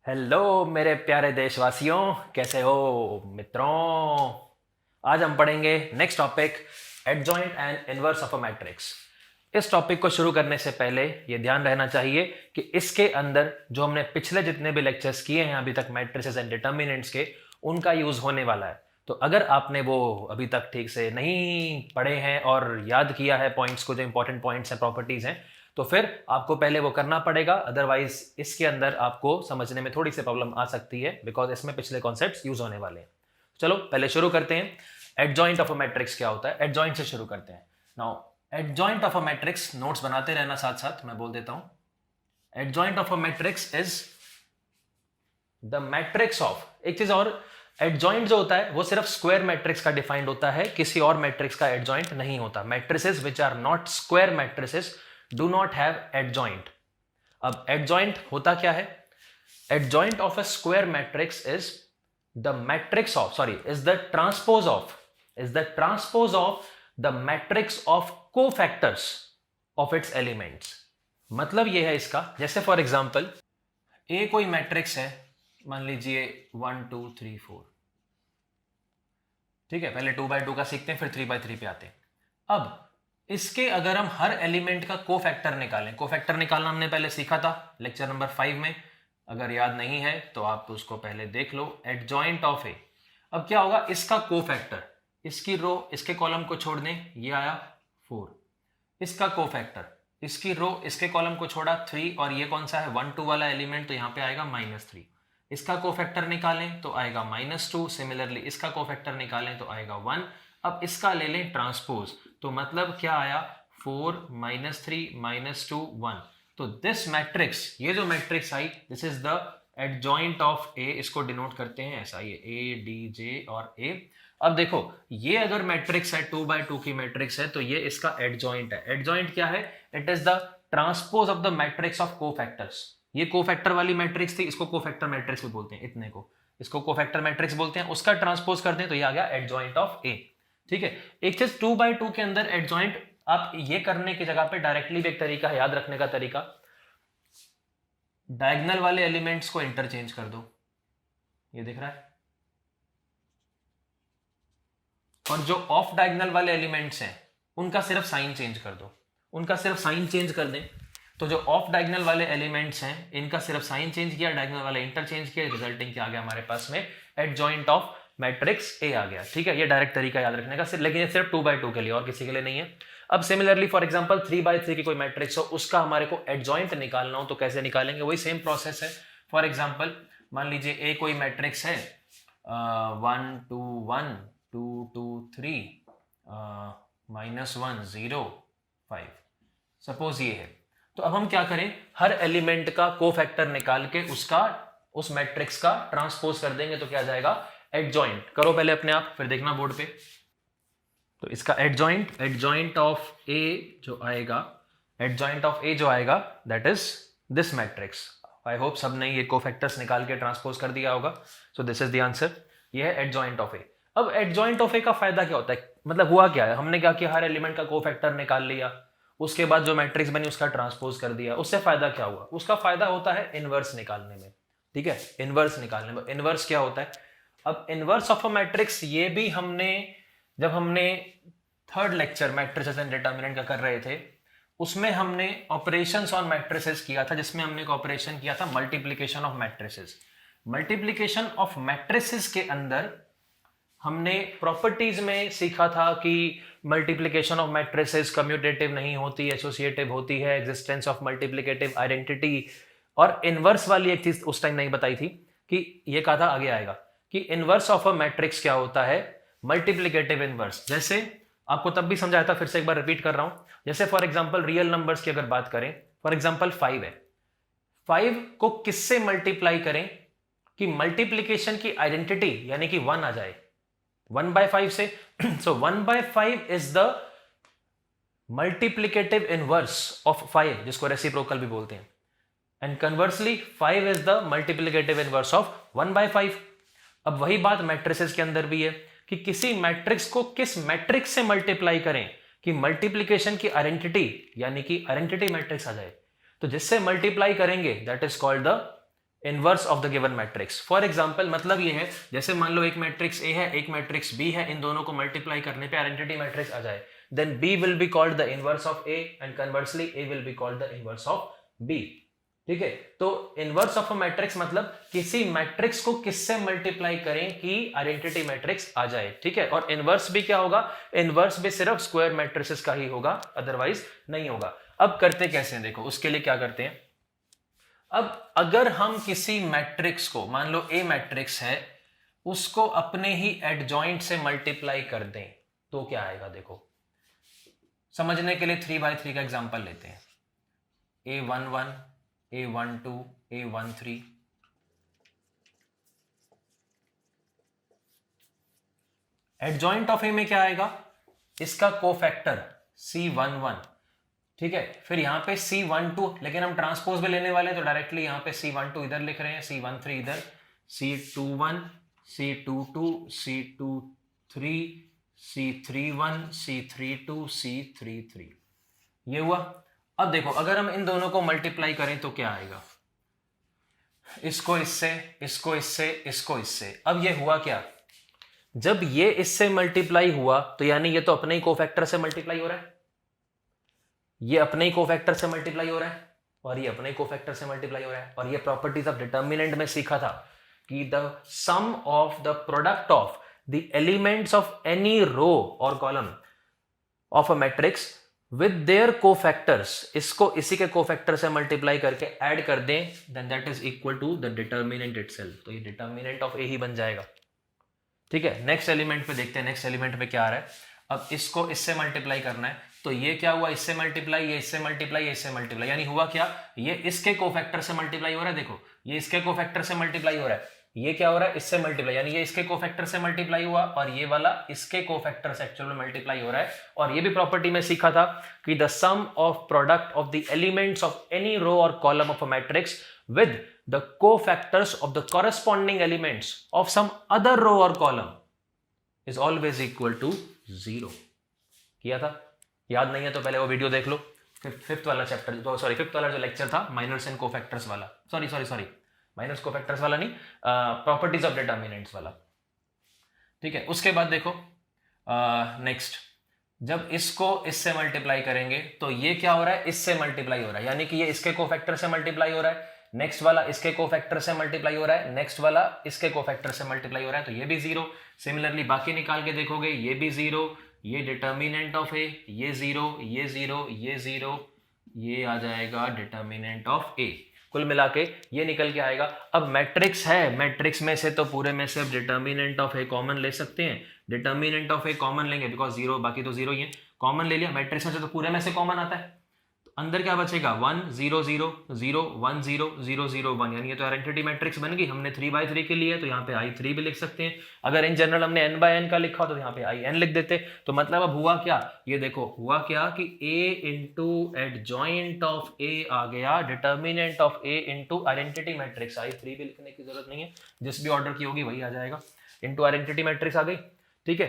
Hello मेरे प्यारे देशवासियों, कैसे हो मित्रों। आज हम पढ़ेंगे next topic, adjoint and inverse of a matrix. इस टॉपिक को शुरू करने से पहले ये ध्यान रहना चाहिए कि इसके अंदर जो हमने पिछले जितने भी लेक्चर्स किए हैं अभी तक मैट्रिसेस एंड डिटर्मिनेंट्स के, उनका यूज होने वाला है। तो अगर आपने वो अभी तक ठीक से नहीं पढ़े हैं और याद किया है पॉइंट्स को, जो इंपॉर्टेंट पॉइंट्स हैं, प्रॉपर्टीज हैं, तो फिर आपको पहले वो करना पड़ेगा। अदरवाइज इसके अंदर आपको समझने में थोड़ी सी प्रॉब्लम आ सकती है, बिकॉज इसमें पिछले कॉन्सेप्ट्स यूज होने वाले हैं। चलो पहले शुरू करते हैं। एडजॉइंट ऑफ अ मैट्रिक्स क्या होता है, एडजॉइंट से शुरू करते हैं। Now adjoint of a matrix, notes बनाते रहना साथ साथ, मैं बोल देता हूं। Adjoint of a matrix is the matrix of, एक चीज और, एडजॉइंट जो होता है वो सिर्फ स्क्वायर मैट्रिक्स का डिफाइंड होता है, किसी और मैट्रिक्स का एडजॉइंट नहीं होता। Matrices which are not square matrices do not have adjoint. अब एडजॉइंट होता क्या है? Adjoint of a square matrix is the matrix of, sorry, is the transpose of, is the transpose of the matrix of cofactors of its elements. मतलब यह है इसका, जैसे for example ए कोई मैट्रिक्स है, मान लीजिए 1 2 3 4, ठीक है। पहले 2x2 का सीखते हैं, फिर 3x3 पे आते हैं। अब इसके अगर हम हर एलिमेंट का कोफैक्टर निकालें, कोफैक्टर निकालना हमने पहले सीखा था लेक्चर नंबर 5 में, अगर याद नहीं है तो आप उसको पहले देख लो। एडजॉइंट ऑफ ए, अब क्या होगा, इसका कोफैक्टर, इसकी रो इसके कॉलम को छोड़ दें, ये आया 4, इसका कोफैक्टर, इसकी रो इसके कॉलम को छोड़ा 3, और ये कौन सा है, 1 2 वाला एलिमेंट, तो यहाँ पे आएगा -3। इसका कोफैक्टर निकालें तो आएगा -2, सिमिलरली इसका कोफैक्टर निकालें तो आएगा 1। अब इसका ले लें ट्रांसपोज, तो मतलब क्या आया, 4 -3 -2 1। तो दिस मैट्रिक्स, ये जो मैट्रिक्स आई, this is the adjoint of A. इसको डिनोट करते हैं ऐसा, ये ए डी जे और ए। अब देखो, ये अगर मैट्रिक्स है 2x2 की मैट्रिक्स है, तो ये इसका एडजॉइंट है। एडजॉइंट क्या है? It is the transpose of the matrix of cofactors. ये कोफैक्टर वाली मैट्रिक्स थी, इसको कोफैक्टर मैट्रिक्स भी बोलते हैं, इतने को इसको कोफैक्टर मैट्रिक्स बोलते हैं। उसका ट्रांसपोज करते हैं तो ये आ गया एडजॉइंट ऑफ ए, ठीक है। एक चीज 2x2 के अंदर एडजॉइंट, आप ये करने की जगह पे डायरेक्टली भी एक तरीका है याद रखने का तरीका, डायगोनल वाले एलिमेंट्स को इंटरचेंज कर दो, ये दिख रहा है, और जो ऑफ डायगोनल वाले एलिमेंट्स हैं उनका सिर्फ साइन चेंज कर दो, उनका सिर्फ साइन चेंज कर दें। तो जो ऑफ डायगोनल वाले एलिमेंट्स हैं इनका सिर्फ साइन चेंज किया, डायगोनल वाले इंटरचेंज किया, रिजल्टिंग क्या आ गया हमारे पास में, एडजॉइंट ऑफ मैट्रिक्स ए आ गया, ठीक है। ये डायरेक्ट तरीका याद रखने का, लेकिन ये सिर्फ 2x2 के लिए, और किसी के लिए नहीं है। अब सिमिलरली फॉर एग्जांपल 3x3 की कोई मैट्रिक्स हो, उसका हमारे को एडजॉइंट निकालना हो तो कैसे निकालेंगे, वही सेम प्रोसेस है। फॉर एग्जांपल मान लीजिए ए कोई मैट्रिक्स है 1 2 1 2 2 3 -1 0 5, सपोज ये है। तो अब हम क्या करें, हर एलिमेंट का कोफैक्टर निकाल के उसका, उस मैट्रिक्स का ट्रांसपोज कर देंगे, तो क्या जाएगा, एडजॉइंट। करो पहले अपने आप, फिर देखना बोर्ड पे। तो इसका एडजॉइंट, एडजॉइंट ऑफ ए जो आएगा, एडजॉइंट ऑफ ए जो आएगा, that is this matrix. I hope सबने ये कोफैक्टर्स निकाल के ट्रांसपोज कर दिया होगा। So this is the answer, ये है एडजॉइंट ऑफ ए। अब एडजॉइंट ऑफ ए का फायदा क्या होता है, मतलब हुआ क्या है, हमने क्या किया, हर एलिमेंट का कोफैक्टर निकाल लिया, उसके बाद जो मैट्रिक्स बनी उसका ट्रांसपोज कर दिया। उससे फायदा क्या हुआ, उसका फायदा होता है इनवर्स निकालने में, ठीक है। इनवर्स निकालने में, इनवर्स क्या होता है, अब इनवर्स ऑफ अ मैट्रिक्स, ये भी हमने जब हमने third lecture matrices and determinant का कर रहे थे, उसमें हमने ऑपरेशंस ऑन मैट्रिसेस किया था, जिसमें हमने एक ऑपरेशन किया था multiplication of matrices. Multiplication of matrices के अंदर हमने प्रॉपर्टीज में सीखा था कि मल्टीप्लिकेशन ऑफ मैट्रिसेस कम्यूटेटिव नहीं होती, एसोसिएटिव होती है, एग्जिस्टेंस ऑफ मल्टीप्लिकेटिव आइडेंटिटी। और इनवर्स वाली एक चीज उस टाइम नहीं बताई थी, कि ये कहा था आगे आएगा, कि इनवर्स ऑफ अ मैट्रिक्स क्या होता है, मल्टीप्लिकेटिव इनवर्स। जैसे आपको तब भी समझाया था, फिर से एक बार रिपीट कर रहा हूं। जैसे फॉर एग्जांपल रियल नंबर्स की अगर बात करें, फॉर एग्जांपल 5 है, 5 को किससे मल्टीप्लाई करें कि मल्टीप्लिकेशन की आइडेंटिटी यानी कि 1 आ जाए, 1/5 से। सो 1/5 is the multiplicative inverse of 5, जिसको रेसिप्रोकल भी बोलते हैं। And conversely 5 is the multiplicative inverse of 1/5। अब वही बात मैट्रिसेस के अंदर भी है, कि किसी मैट्रिक्स को किस मैट्रिक्स से मल्टीप्लाई करें कि मल्टीप्लिकेशन की आइडेंटिटी यानी कि आइडेंटिटी मैट्रिक्स आ जाए। तो जिससे मल्टीप्लाई करेंगे that is called the inverse of the given matrix. For example मतलब ये है, जैसे मान लो एक मैट्रिक्स ए है, एक मैट्रिक्स बी है, इन दोनों को मल्टीप्लाई करने पे आइडेंटिटी मैट्रिक्स आ जाए, then B will be called the inverse of A and conversely A will be called the inverse of B. ठीक है, तो इनवर्स ऑफ अ मैट्रिक्स मतलब किसी मैट्रिक्स को किससे मल्टीप्लाई करें कि आइडेंटिटी मैट्रिक्स आ जाए। ठीक है, और इनवर्स भी क्या होगा, इनवर्स भी सिर्फ स्क्वायर मैट्रिसेस का ही होगा, अदरवाइज नहीं होगा। अब करते कैसे हैं, देखो उसके लिए क्या करते हैं। अब अगर हम किसी मैट्रिक्स को, मान लो ए मैट्रिक्स है, उसको अपने ही एडजॉइंट से मल्टीप्लाई कर दें तो क्या आएगा। देखो समझने के लिए 3x3 का एग्जांपल लेते हैं। A11, A12, A13, adjoint of ए में क्या आएगा, इसका कोफैक्टर C11। ठीक है, फिर यहां पे C12, लेकिन हम ट्रांसपोज भी लेने वाले हैं तो डायरेक्टली यहां पे C12 इधर लिख रहे हैं, C13 इधर, C21, C22, C23, C31, C32, C33, ये हुआ। अब देखो अगर हम इन दोनों को मल्टीप्लाई करें तो क्या आएगा, इसको इससे, इसको इससे, इसको इससे। अब ये हुआ क्या, जब ये इससे मल्टीप्लाई हुआ तो यानी ये तो अपने ही कोफैक्टर से मल्टीप्लाई हो रहा है, ये अपने ही कोफैक्टर से मल्टीप्लाई हो रहा है, और ये अपने ही कोफैक्टर से मल्टीप्लाई हो रहा है। और ये प्रॉपर्टीज ऑफ डिटर्मिनेंट में सीखा था कि the sum of the product of the elements of any row और column of a matrix with their cofactors, इसको इसी के कोफैक्टर से मल्टीप्लाई करके ऐड कर दें, then that is equal to the determinant itself. तो ये डिटर्मिनेंट ऑफ ए ही बन जाएगा। ठीक है, नेक्स्ट एलिमेंट पे देखते हैं, नेक्स्ट एलिमेंट में क्या आ रहा है। अब इसको इससे मल्टीप्लाई करना है, तो ये क्या हुआ, इससे मल्टीप्लाई, ये इससे मल्टीप्लाई, ये इससे मल्टीप्लाई, यानी हुआ क्या, ये इसके कोफैक्टर से मल्टीप्लाई हो रहा है। देखो ये इसके कोफैक्टर से मल्टीप्लाई हो रहा है, ये क्या हो रहा है, इससे मल्टीप्लाई, यानी ये इसके कोफैक्टर से मल्टीप्लाई हुआ और ये वाला इसके कोफैक्टर से एक्चुअल में मल्टीप्लाई हो रहा है। और ये भी प्रॉपर्टी में सीखा था कि the sum of product of the elements of any row और column of a matrix with the cofactors of the corresponding elements of some other row और column is always equal to 0। किया था, याद नहीं है तो पहले वो वीडियो देख लो, फिफ्थ वाला चैप्टर, सॉरी फिफ्थ वाला जो लेक्चर था माइनर्स एंड कोफैक्टर्स वाला, सॉरी माइनर्स कोफैक्टर्स वाला नहीं, प्रॉपर्टीज ऑफ डिटर्मिनेंट्स वाला। ठीक है, उसके बाद देखो नेक्स्ट, जब इसको इससे मल्टीप्लाई करेंगे तो ये क्या हो रहा है, इससे मल्टीप्लाई हो रहा है, यानी कि ये इसके कोफैक्टर से मल्टीप्लाई हो रहा है, नेक्स्ट वाला इसके कोफैक्टर से मल्टीप्लाई हो रहा है, नेक्स्ट वाला इसके कोफैक्टर से मल्टीप्लाई हो रहा है, तो ये भी 0। सिमिलरली बाकी निकाल के देखोगे, ये भी 0, ये डिटर्मिनेंट ऑफ ए, ये 0, ये 0, ये 0, ये आ जाएगा डिटर्मिनेंट ऑफ ए। कुल मिला के ये निकल के आएगा। अब मैट्रिक्स है, मैट्रिक्स में से तो पूरे में से डिटर्मिनेंट ऑफ ए कॉमन ले सकते हैं, डिटर्मिनेंट ऑफ ए कॉमन लेंगे बिकॉज 0, बाकी तो 0 ही है, कॉमन ले लिया, मैट्रिक्स में से तो पूरे में से कॉमन आता है, तो अंदर क्या बचेगा, 1 0 0 0 1 0 0 0 1, यानी ये तो आइडेंटिटी मैट्रिक्स बन गई। हमने 3x3 के लिए तो यहाँ पे i3 भी लिख सकते हैं, अगर इन जनरल हमने n/n का लिखा तो यहाँ पे in लिख देते। तो मतलब अब हुआ क्या, ये देखो हुआ क्या कि a into adjoint of a आ गया determinant of a into identity matrix, i3 भी लिखने की जरूरत नहीं है, जिस भी ऑर्डर की होगी वही आ जाएगा, इंटू आइडेंटिटी मैट्रिक्स आ गई। ठीक है,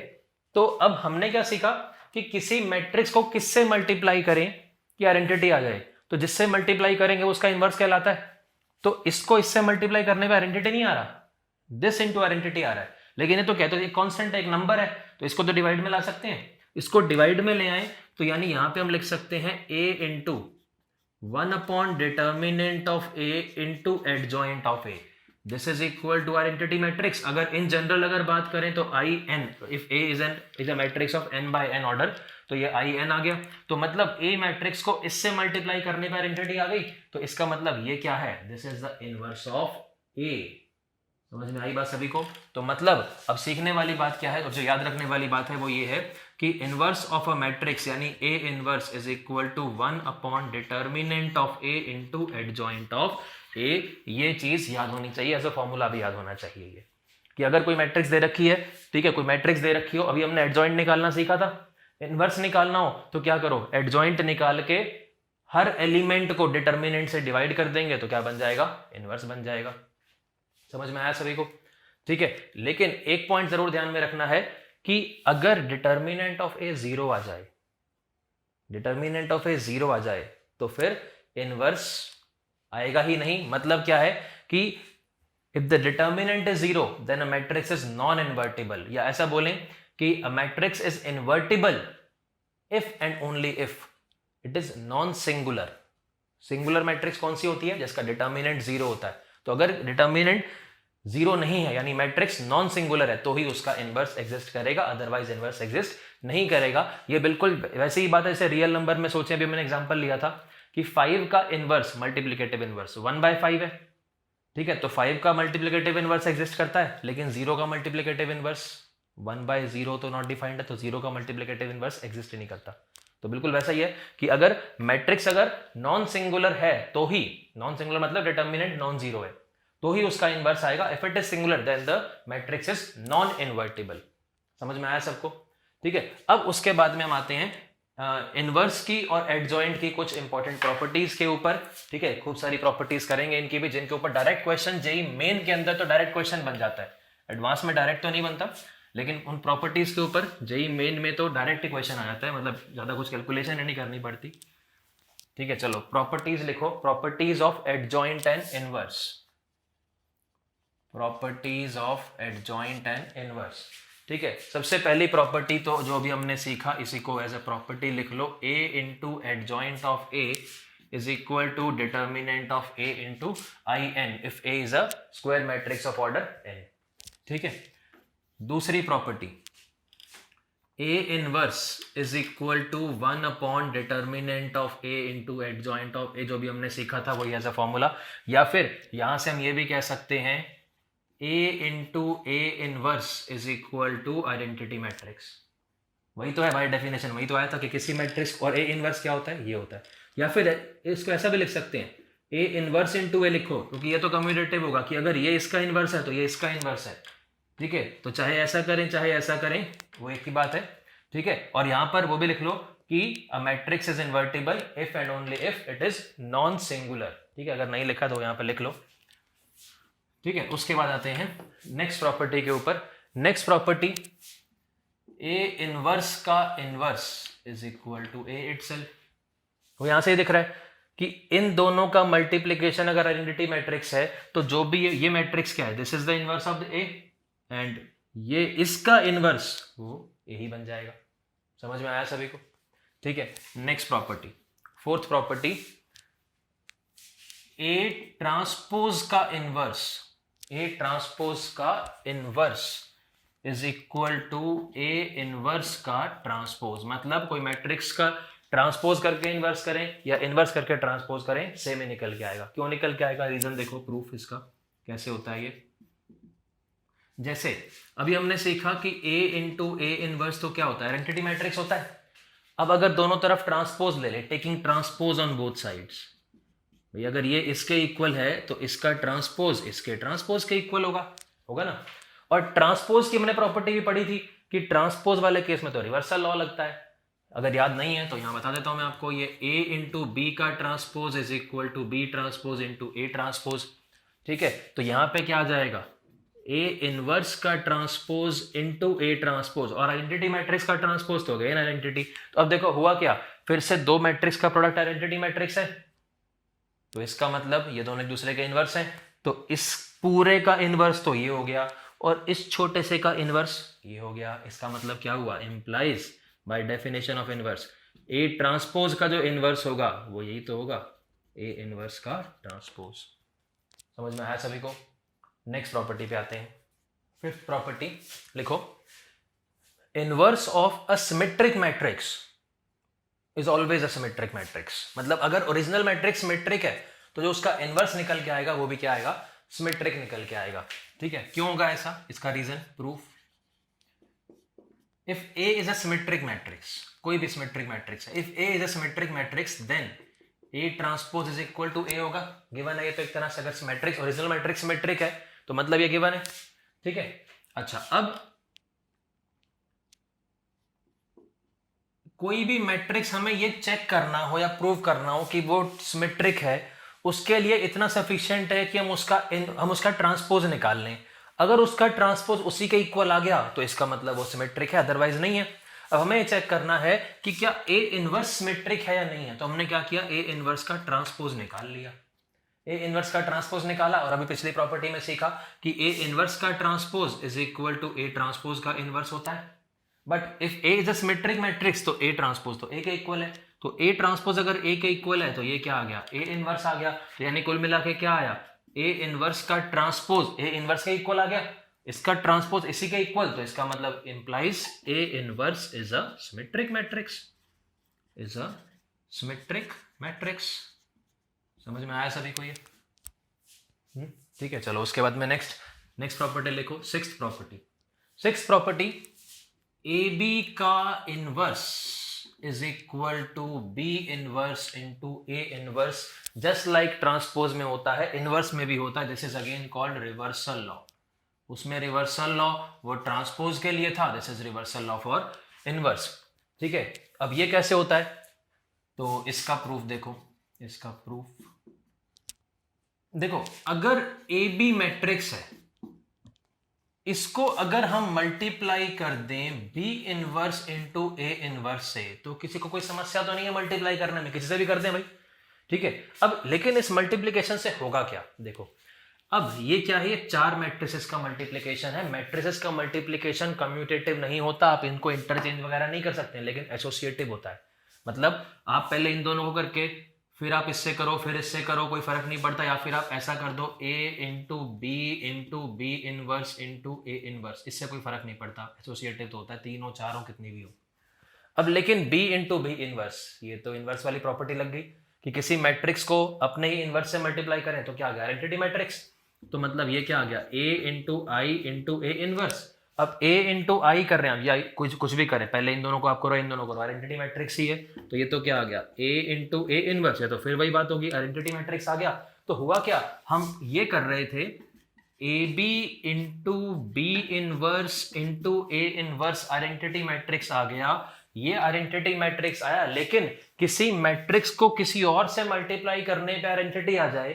तो अब हमने क्या सीखा कि किसी मैट्रिक्स को किससे मल्टीप्लाई करें कि आइडेंटिटी आ जाए, तो जिससे मल्टीप्लाई करेंगे उसका इनवर्स कहलाता है। तो इसको इससे मल्टीप्लाई करने पे आइडेंटिटी नहीं आ रहा, दिस इनटू आइडेंटिटी आ रहा है, लेकिन ये तो कहते हैं कांस्टेंट है, एक नंबर है, तो इसको तो डिवाइड में ला सकते हैं, इसको डिवाइड में ले आए तो यानी यहां पे हम लिख सकते हैं a into 1 upon determinant of a into adjoint of a, this is equal to identity matrix. अगर इन जनरल अगर बात करें तो in, if a is a matrix of n/n order, तो ये in आ गया, तो मतलब a मैट्रिक्स को इससे मल्टीप्लाई करने पर आइडेंटिटी आ गई, तो इसका मतलब ये क्या है, this is the inverse of a। समझ में आई बात सभी को। तो मतलब अब सीखने वाली बात क्या है और जो याद रखने वाली बात है वो ये है कि इनवर्स ऑफ अ मैट्रिक्स यानी a inverse is equal to 1 upon determinant of a into adjoint of a। ये चीज याद होनी चाहिए, एज अ फॉर्मूला भी याद होना चाहिए ये, कि अगर कोई मैट्रिक्स दे रखी है, ठीक है, कोई मैट्रिक्स दे रखी हो, अभी हमने एडजॉइंट निकालना सीखा था, इनवर्स निकालना हो तो क्या करो, एडजॉइंट निकाल के हर एलिमेंट को डिटर्मिनेंट से डिवाइड कर देंगे तो क्या बन जाएगा, इनवर्स बन जाएगा। समझ में आया सभी को, ठीक है। लेकिन एक पॉइंट जरूर ध्यान में रखना है कि अगर डिटर्मिनेंट ऑफ ए 0 आ जाए, डिटर्मिनेंट ऑफ ए 0 आ जाए तो फिर इनवर्स आएगा ही नहीं। मतलब क्या है कि if the determinant is 0 then a matrix is non invertible, या ऐसा बोलें कि a matrix is invertible if and only if it is non singular. Singular matrix कौन सी होती है? जिसका डिटर्मिनेंट 0 होता है। तो अगर डिटर्मिनेंट 0 नहीं है यानी मैट्रिक्स नॉन सिंगुलर है तो ही उसका इनवर्स एग्जिस्ट करेगा, अदरवाइज इनवर्स एग्जिस्ट नहीं करेगा। ये बिल्कुल वैसे ही बात है जैसे रियल नंबर में सोचें, अभी मैंने एग्जांपल लिया था कि 5 का इनवर्स मल्टीप्लिकेटिव इनवर्स 1/5 है, ठीक है, तो 5 का मल्टीप्लिकेटिव इनवर्स एग्जिस्ट करता है, लेकिन 0 का मल्टीप्लिकेटिव इनवर्स 1/0 तो नॉट डिफाइंड है, तो 0 का मल्टीप्लिकेटिव इनवर्स एग्जिस्ट ही नहीं करता। तो बिल्कुल वैसा ही है कि अगर मैट्रिक्स अगर नॉन सिंगुलर है तो ही, नॉन सिंगुलर मतलब डिटर्मिनेंट नॉन जीरो है, तो ही उसका इनवर्स आएगा। If it is singular then the matrix is non invertible. समझ में आया सबको? ठीक है, अब उसके बाद में हम आते हैं इनवर्स की और एडजॉइंट की कुछ इंपॉर्टेंट प्रॉपर्टीज के ऊपर। ठीक है, खूब सारी प्रॉपर्टीज करेंगे इनकी भी, जिनके ऊपर डायरेक्ट क्वेश्चन जेईई मेन के अंदर तो डायरेक्ट क्वेश्चन बन जाता है, एडवांस में डायरेक्ट तो नहीं बनता, लेकिन उन प्रॉपर्टीज के ऊपर जेईई मेन में तो डायरेक्ट क्वेश्चन आ जाता है, मतलब ज्यादा कुछ कैलकुलेशन नहीं करनी पड़ती। ठीक है, चलो प्रॉपर्टीज लिखो, properties of adjoint and inverse, properties of adjoint and inverse. ठीक है, सबसे पहली प्रॉपर्टी तो जो अभी हमने सीखा इसी को एज अ प्रॉपर्टी लिख लो, a into adjoint of a is equal to determinant of a into I N if a is a square matrix of order n। ठीक है, दूसरी property a inverse is equal to 1 upon determinant of a into adjoint of a, जो भी हमने सीखा था वही as a formula, या फिर यहां से हम ये भी कह सकते हैं a into A inverse is equal to identity matrix. वही तो है भाई डेफिनेशन, वही तो आया था कि किसी मैट्रिक्स और a इनवर्स क्या होता है, ये होता है। या फिर इसको ऐसा भी लिख सकते हैं a इनवर्स इंटू ए लिखो, क्योंकि ये तो कम्यूटेटिव होगा कि अगर ये इसका इनवर्स है तो ये इसका इनवर्स है। ठीक है, तो चाहे ऐसा करें चाहे ऐसा करें वो एक ही बात है। ठीक है, और यहां पर वो भी लिख लो कि a matrix is invertible if and only if it is non singular. ठीक है, अगर नहीं लिखा तो यहां पर लिख लो। ठीक है, उसके बाद आते हैं नेक्स्ट प्रॉपर्टी के ऊपर। नेक्स्ट प्रॉपर्टी ए इनवर्स का inverse is equal to A itself. तो यहां से दिख रहा है कि इन दोनों का मल्टीप्लीकेशन अगर आइडेंटिटी मैट्रिक्स है तो जो भी ये मैट्रिक्स क्या है, this is the inverse of the A and ये इसका इनवर्स वो ए ही बन जाएगा। समझ में आया सभी को? ठीक है, next property, fourth property, A transpose का इनवर्स, ए ट्रांसपोज का inverse is equal to A inverse का ट्रांसपोज। मतलब कोई मैट्रिक्स का ट्रांसपोज करके इनवर्स करें या इनवर्स करके ट्रांसपोज करें, सेम ही निकल के आएगा। क्यों निकल के आएगा, रीजन देखो, प्रूफ इसका कैसे होता है ये। जैसे अभी हमने सीखा कि a इंटू ए इनवर्स तो क्या होता है, आइडेंटिटी मैट्रिक्स होता है। अब अगर दोनों तरफ ट्रांसपोज ले ले, taking transpose on both sides, भाई अगर ये इसके इक्वल है तो इसका ट्रांसपोज इसके ट्रांसपोज के इक्वल होगा ना। और ट्रांसपोज की हमने प्रॉपर्टी भी पढ़ी थी कि ट्रांसपोज वाले केस में तो रिवर्सल लॉ लगता है। अगर याद नहीं है तो यहां बता देता हूं मैं आपको, ये a इंटू बी का transpose is equal to B transpose into A transpose. ठीक है, तो यहां पे क्या आ जाएगा, ए इनवर्स का ट्रांसपोज इंटू ए ट्रांसपोज, और आइडेंटिटी मैट्रिक्स का ट्रांसपोज तो हो गया ना आइडेंटिटी। तो अब देखो हुआ क्या, फिर से दो मैट्रिक्स का प्रोडक्ट आइडेंटिटी मैट्रिक्स है, तो इसका मतलब ये दोनों एक दूसरे के इनवर्स हैं, तो इस पूरे का इनवर्स तो ये हो गया और इस छोटे से का इनवर्स ये हो गया। इसका मतलब क्या हुआ, implies bye definition of inverse A transpose का जो इनवर्स होगा वो यही तो होगा, ए इनवर्स का ट्रांसपोज। समझ में आया सभी को? नेक्स्ट प्रॉपर्टी पे आते हैं, फिफ्थ प्रॉपर्टी लिखो, inverse of a symmetric matrix is always a symmetric matrix. मतलब अगर ओरिजिनल मैट्रिक्स सिमेट्रिक है तो जो उसका इनवर्स निकल के आएगा वो भी क्या आएगा, सिमेट्रिक निकल के आएगा। ठीक है, क्यों होगा ऐसा, इसका reason proof, if A is a symmetric matrix, कोई भी सिमेट्रिक मैट्रिक्स है, if A is a symmetric matrix then A transpose is equal to A होगा, गिवन है ये तो एक तरह से, अगर मैट्रिक्स ओरिजिनल मैट्रिक्स सिमेट्रिक है तो मतलब ये गिवन है। ठीक है, अच्छा अब कोई भी मैट्रिक्स हमें ये चेक करना हो या प्रूव करना हो कि वो सिमेट्रिक है, उसके लिए इतना सफिशिएंट है कि हम उसका ट्रांसपोज निकाल लें। अगर उसका ट्रांसपोज उसी के इक्वल आ गया तो इसका मतलब वो सिमेट्रिक है, अदरवाइज नहीं है। अब हमें ये चेक करना है कि क्या ए इनवर्स सिमेट्रिक है या नहीं है, तो हमने क्या किया, ए इनवर्स का ट्रांसपोज निकाल लिया। ए इनवर्स का ट्रांसपोज निकाला, और अभी पिछली प्रॉपर्टी में सीखा कि ए इनवर्स का transpose is equal to A transpose का इनवर्स होता है। But if A is a symmetric matrix तो ए ट्रांसपोज तो ए के इक्वल है, तो ए ट्रांसपोज अगर ए के इक्वल है तो ये क्या आ गया, ए इनवर्स आ गया। तो यानी कुल मिला के क्या आया, ए इनवर्स का ट्रांसपोज ए इनवर्स के इक्वल आ गया, इसका ट्रांसपोज इसी के इक्वल, तो इसका मतलब implies A inverse is a symmetric matrix, is a symmetric matrix. समझ में आया सभी को ये? ठीक है, चलो उसके बाद में नेक्स्ट प्रॉपर्टी लिखो, सिक्स्थ प्रॉपर्टी ए बी का inverse is equal to B inverse into A inverse, just like transpose में होता है इनवर्स में भी होता है। This is again called reversal law. उसमें रिवर्सल लॉ वो ट्रांसपोज के लिए था, this is reversal law for inverse. ठीक है, अब ये कैसे होता है, तो इसका प्रूफ देखो, इसका प्रूफ देखो, अगर ए बी मैट्रिक्स है, इसको अगर हम मल्टीप्लाई कर दें B inverse into A inverse से, तो किसी को कोई समस्या तो नहीं है मल्टीप्लाई करने में, किसी से भी कर दें भाई। ठीक है, अब लेकिन इस मल्टीप्लीकेशन से होगा क्या, देखो अब ये क्या है, ये 4 मैट्रिसेस का मल्टीप्लीकेशन है। मैट्रिसेस का मल्टीप्लीकेशन कम्यूटेटिव नहीं होता, आप इनको इंटरचेंज वगैरह नहीं कर सकते, लेकिन एसोसिएटिव होता है। मतलब आप पहले इन दोनों को करके फिर आप इससे करो, फिर इससे करो, कोई फर्क नहीं पड़ता, या फिर आप ऐसा कर दो A into B inverse into A inverse, इससे कोई फर्क नहीं पड़ता, एसोसिएटिव तो होता है, तीनों चारों कितनी भी हो। अब लेकिन बी इंटू बी इनवर्स, ये तो इनवर्स वाली प्रॉपर्टी लग गई कि किसी मैट्रिक्स को अपने ही इनवर्स से मल्टीप्लाई करें तो क्या आ गया, आइडेंटिटी मैट्रिक्स। तो मतलब ये क्या आ गया, A into I into A inverse. अब ए इंटू आई कर रहे हैं, या कुछ भी करें, पहले इन दोनों को आप करो, इन दोनों को, आइडेंटिटी मैट्रिक्स ही है। तो ये तो क्या आ गया, ए इंटू ए इनवर्स है, तो फिर वही बात होगी, आइडेंटिटी मैट्रिक्स आ गया। तो हुआ क्या, हम ये कर रहे थे A B into B inverse into A inverse, identity matrix आ गया। ये आइडेंटिटी मैट्रिक्स आया, लेकिन किसी मैट्रिक्स को किसी और से मल्टीप्लाई करने पे आइडेंटिटी आ जाए,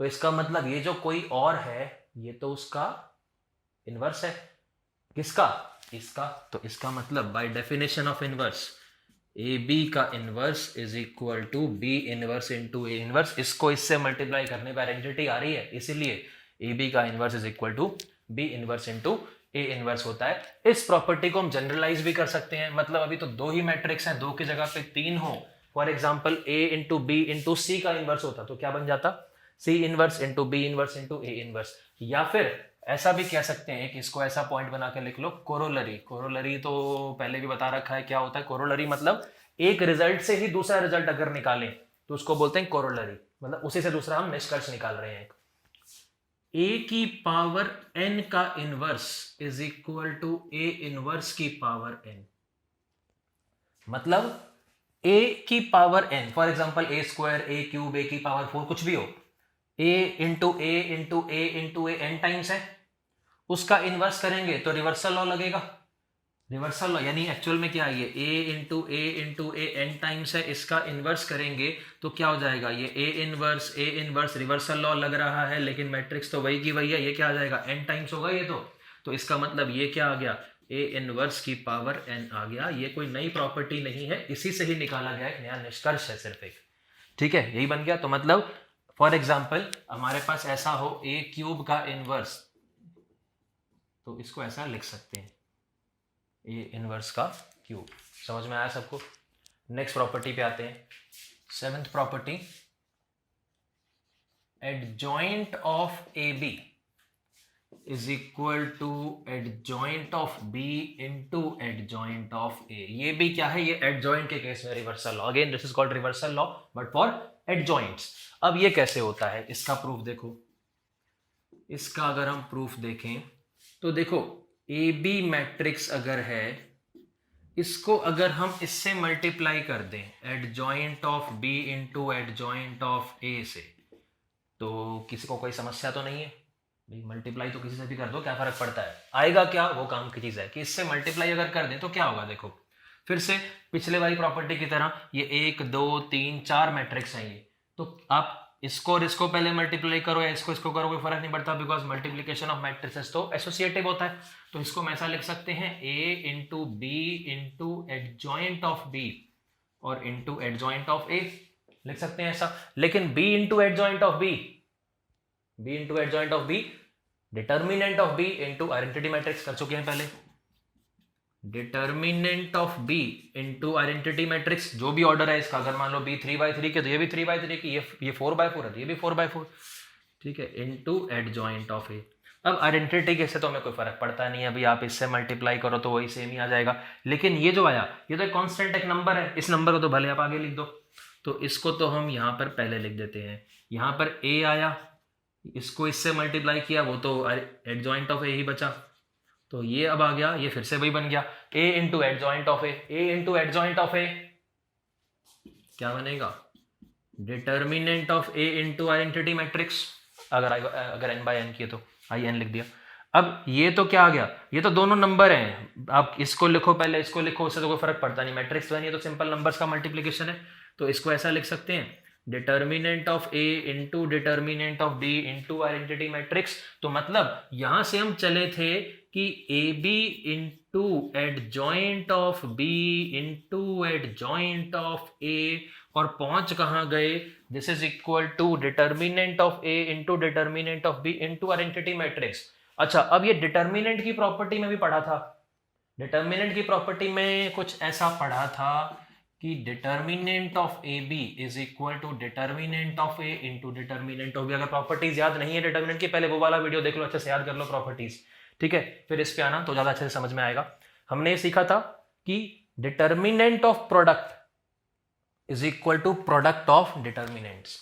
तो इसका मतलब ये जो कोई और है ये तो उसका इनवर्स है। किसका, इसका। तो इसका मतलब by definition of inverse A B का inverse is equal to B inverse into A inverse, इसको इससे मल्टीप्लाई करने पर आइडेंटिटी आ रही है, इसीलिए ए बी का inverse is equal to B inverse into A inverse होता है। इस प्रॉपर्टी को हम जनरलाइज भी कर सकते हैं, मतलब अभी तो 2 ही मैट्रिक्स हैं, 2 की जगह पे 3 हो, for example A into B into C का इनवर्स होता तो क्या बन जाता, C inverse into B inverse into A inverse. या फिर ऐसा भी कह सकते हैं कि इसको ऐसा पॉइंट बना के लिख लो, कोरोलरी। कोरोलरी तो पहले भी बता रखा है क्या होता है, कोरोलरी मतलब एक रिजल्ट से ही दूसरा रिजल्ट अगर निकालें तो उसको बोलते हैं कोरोलरी, मतलब उसी से दूसरा हम निष्कर्ष निकाल रहे हैं। ए की पावर n का inverse is equal to A inverse की पावर n, मतलब a की power n, for example a square, a cube, a की पावर 4, कुछ भी हो, a into A into A into A n times है, उसका इनवर्स करेंगे तो रिवर्सल लॉ लगेगा। रिवर्सल लॉ यानी एक्चुअल में क्या है, ये a into A n times है, इसका इनवर्स करेंगे तो क्या हो जाएगा, ये a इनवर्स रिवर्सल लॉ लग रहा है, लेकिन मैट्रिक्स तो वही की वही है, ये क्या आ जाएगा, n टाइम्स होगा ये तो इसका मतलब ये क्या आ गया, a इनवर्स की पावर n आ गया। ये कोई नई प्रॉपर्टी नहीं है, इसी से ही निकाला गया एक नया निष्कर्ष है सिर्फ एक, ठीक है, यही बन गया। तो मतलब फॉर एग्जाम्पल हमारे पास ऐसा हो a क्यूब का इनवर्स, तो इसको ऐसा लिख सकते हैं ए इनवर्स का क्यूब। समझ में आया सबको? नेक्स्ट प्रॉपर्टी पे आते हैं, 7th property, adjoint of A B is equal to adjoint of B into adjoint of A. ये भी क्या है, ये एडजॉइंट के केस में reversal law, again this is called reversal law but for adjoints. अब ये कैसे होता है, इसका प्रूफ देखो, इसका अगर हम प्रूफ देखें तो देखो ए बी मैट्रिक्स अगर है, इसको अगर हम इससे मल्टीप्लाई कर दें adjoint of B into adjoint of A से, तो किसी को कोई समस्या तो नहीं है भाई, मल्टीप्लाई तो किसी से भी कर दो, क्या फर्क पड़ता है, आएगा क्या, वो काम की चीज है कि इससे मल्टीप्लाई अगर कर दें तो क्या होगा। देखो फिर से पिछले वाली प्रॉपर्टी की तरह, ये 1 2 3 4 मैट्रिक्स हैं ये, तो आप इसको और इसको पहले मल्टीप्लाई करो या इसको करो, कोई फर्क नहीं पड़ता, बिकॉज मल्टीप्लीकेशन ऑफ मैट्रिसेस तो एसोसिएटिव होता है। तो इसको हम ऐसा लिख सकते हैं A into B into adjoint of B और इंटू एडजॉइंट ऑफ ए। लिख सकते हैं ऐसा। लेकिन b into adjoint of b, b into adjoint of b, determinant of b into identity matrix कर चुके हैं पहले। Determinant of b into identity matrix, जो भी ऑर्डर है इसका, अगर मान लो b 3/3 के तो ये भी 3/3 की, ये 4/4 है तो ये भी 4/4, ठीक है, इंटू एडजॉइंट ऑफ a। अब आइडेंटिटी के से तो हमें कोई फर्क पड़ता नहीं है, अभी आप इससे मल्टीप्लाई करो तो वही सेम ही आ जाएगा। लेकिन ये जो आया ये तो एक कांस्टेंट, एक नंबर है, इस नंबर को तो भले आप आगे लिख दो, तो इसको तो हम यहाँ पर पहले लिख देते हैं। यहाँ पर a आया, इसको इससे मल्टीप्लाई किया, वो तो एडजॉइंट ऑफ a ही बचा, तो ये अब आ गया, ये फिर से वही बन गया a into adjoint of a, a into adjoint of a क्या बनेगा, determinant of a into identity matrix, अगर n बाय n किए तो i n लिख दिया। अब ये तो क्या आ गया, ये तो दोनों नंबर हैं, आप इसको लिखो पहले इसको लिखो, उससे तो कोई फर्क पड़ता नहीं, मैट्रिक्स तो नहीं, तो सिंपल नंबर्स का मल्टीप्लिकेशन है। तो इसको ऐसा लिख सकते हैं, determinant of a into determinant of b into identity matrix. तो मतलब यहां से हम चले थे कि ab into adjoint of b into adjoint of a, और पहुंच कहां गए, this is equal to determinant of a into determinant of b into identity matrix. अच्छा, अब ये डिटर्मिनेंट की प्रॉपर्टी में भी पढ़ा था, डिटर्मिनेंट की प्रॉपर्टी में कुछ ऐसा पढ़ा था कि determinant of A B is equal to determinant of A into determinant of B. अगर प्रॉपर्टीज याद नहीं है डिटर्मिनेंट की, पहले वो वाला वीडियो देख लो, अच्छे से याद कर लो प्रॉपर्टीज, ठीक है, फिर इस पे आना तो ज्यादा अच्छे से समझ में आएगा। हमने ये सीखा था कि determinant of product is equal to product of determinants.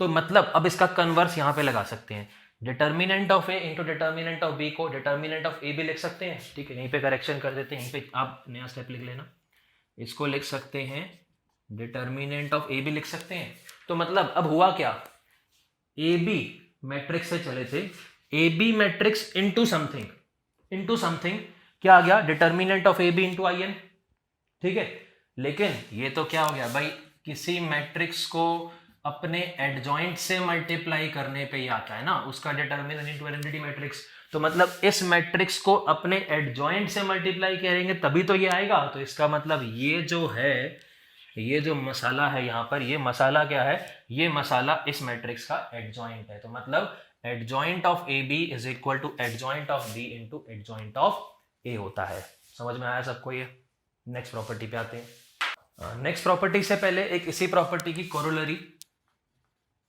तो मतलब अब इसका कन्वर्स यहां पे लगा सकते हैं, determinant of A into determinant of B को डिटर्मिनेंट ऑफ ए भी लिख सकते हैं, ठीक है, यहीं पे करेक्शन कर देते हैं, यहीं पे आप नया स्टेप लिख लेना, इसको लिख सकते हैं डिटर्मिनेंट ऑफ ए भी लिख सकते हैं। तो मतलब अब हुआ क्या, ए बी मैट्रिक्स से चले थे, A B matrix into something क्या आ गया, determinant of A B into I N, ठीक है। लेकिन ये तो क्या हो गया भाई, किसी मैट्रिक्स को अपने एडजॉइंट से मल्टीप्लाई करने पे ही आता है ना उसका डिटर्मिनेंट इंटू आइडेंटिटी मैट्रिक्स। तो मतलब इस मैट्रिक्स को अपने एडजॉइंट से मल्टीप्लाई करेंगे तभी तो ये आएगा। तो इसका मतलब ये जो है, ये जो मसाला है यहाँ पर, ये मसाला क्या है, ये मसाला इस मैट्रिक्स का एडजॉइंट है। तो मतलब adjoint of A B is equal to adjoint of B into adjoint of A होता है। समझ में आया सबको ये? नेक्स्ट प्रॉपर्टी पे आते हैं। नेक्स्ट प्रॉपर्टी से पहले एक इसी प्रॉपर्टी की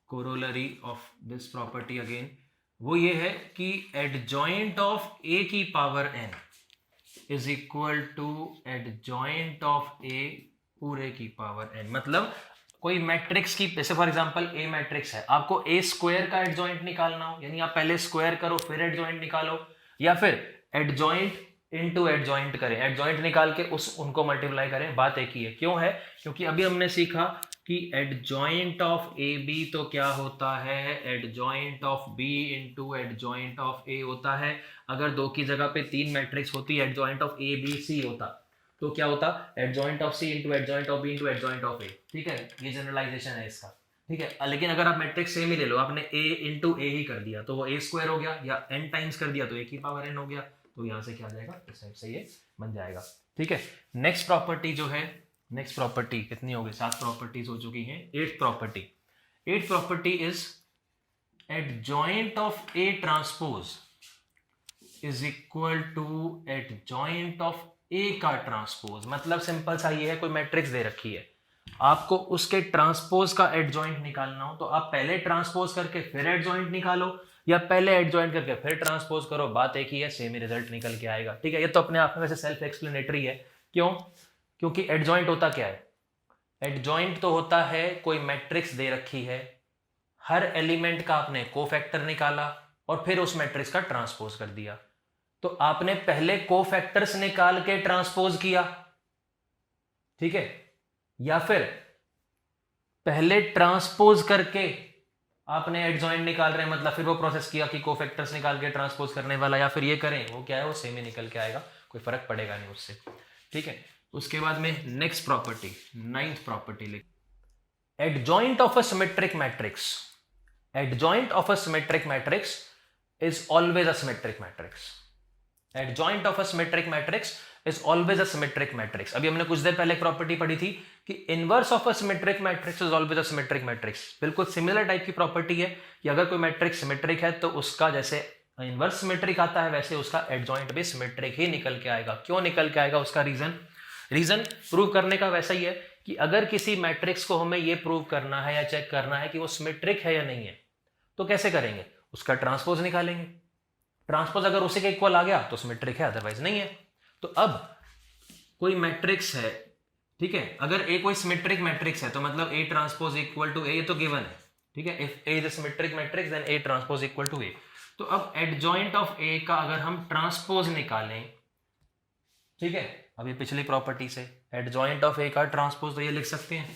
corollary of this property again, वो ये है कि एडजॉइंट ऑफ ए की power n is equal to adjoint of A पूरे की पावर n। मतलब कोई मैट्रिक्स की, जैसे फॉर एग्जांपल ए मैट्रिक्स है, आपको ए स्क्वायर का एडजॉइंट निकालना हो, यानी आप पहले स्क्वायर करो फिर एडजॉइंट निकालो, या फिर एडजॉइंट इनटू एडजॉइंट करें, एडजॉइंट निकाल के उनको मल्टीप्लाई करें, बात एक ही है। क्यों है? क्योंकि अभी हमने सीखा कि एडजॉइंट ऑफ ए बी तो क्या होता है, adjoint of B into adjoint of A होता है। अगर दो की जगह पे तीन मैट्रिक्स होती, adjoint of A B C होता, तो क्या होता, adjoint of C into adjoint of B into adjoint of A, ठीक है, ये जनरलाइजेशन है इसका, ठीक है। लेकिन अगर आप मैट्रिक्स सेम ही ले लो, आपने ए इंटू ए ही कर दिया तो वो ए स्क्वायर हो गया, या एन टाइम्स कर दिया तो ए की पावर एन हो गया, तो यहाँ से क्या आ जाएगा, इस टाइप से ये बन जाएगा, ठीक है। नेक्स्ट प्रॉपर्टी जो है, नेक्स्ट प्रॉपर्टी कितनी हो गई, 7 प्रॉपर्टीज हो चुकी हैं। 8th property is adjoint of A transpose is equal to adjoint of A का ट्रांसपोज। मतलब सिंपल सा ये है, कोई मैट्रिक्स दे रखी है, आपको उसके ट्रांसपोज का एडजॉइंट निकालना हो तो आप पहले ट्रांसपोज करके फिर एडजॉइंट निकालो, या पहले एडजॉइंट करके फिर ट्रांसपोज करो, बात एक ही है, सेम ही रिजल्ट निकल के आएगा, ठीक है। ये तो अपने आप में वैसे सेल्फ एक्सप्लेनेटरी है। क्यों? क्योंकि एडजॉइंट होता क्या है, एडजॉइंट तो होता है कोई मैट्रिक्स दे रखी है, हर एलिमेंट का आपने कोफैक्टर निकाला और फिर उस मैट्रिक्स का ट्रांसपोज कर दिया। तो आपने पहले कोफैक्टर्स निकाल के ट्रांसपोज किया, ठीक है, या फिर पहले ट्रांसपोज करके आपने एडजॉइंट निकाल रहे हैं, मतलब फिर वो प्रोसेस किया कि कोफैक्टर्स निकाल के ट्रांसपोज करने वाला, या फिर ये करें, वो क्या है, वो सेम ही निकल के आएगा, कोई फर्क पड़ेगा नहीं उससे, ठीक है। उसके बाद में नेक्स्ट प्रॉपर्टी, 9th प्रॉपर्टी लिख, adjoint of a symmetric matrix, adjoint of a symmetric matrix is always a symmetric matrix. Adjoint of a symmetric matrix is always a symmetric matrix. अभी हमने कुछ देर पहले एक प्रॉपर्टी पढ़ी थी कि inverse of a symmetric matrix is always a symmetric matrix. बिल्कुल similar type की प्रॉपर्टी है कि अगर कोई मैट्रिक्स सिमेट्रिक है तो उसका जैसे इनवर्स सिमेट्रिक आता है वैसे उसका एडजॉइंट भी सिमेट्रिक ही निकल के आएगा। क्यों निकल के आएगा, उसका रीजन प्रूव करने का वैसा ही है कि अगर किसी मैट्रिक्स को हमें ये प्रूव करना है या चेक करना है कि वो सिमेट्रिक है या नहीं है, तो कैसे करेंगे, उसका ट्रांसपोज निकालेंगे। ट्रांसपोज अगर उसी के इक्वल आ गया तो सिमेट्रिक है, अदरवाइज नहीं है। तो अब कोई मैट्रिक्स है, ठीक है, अगर ए कोई सिमेट्रिक मैट्रिक्स है तो मतलब A transpose equal to A, ये तो गिवन है, ठीक है। If A is a symmetric matrix then A transpose equal to A. तो अब एडजॉइंट ऑफ ए का अगर हम ट्रांसपोज निकालें, ठीक है, अब ये पिछली प्रॉपर्टी से एडजॉइंट ऑफ ए का ट्रांसपोज तो ये लिख सकते हैं,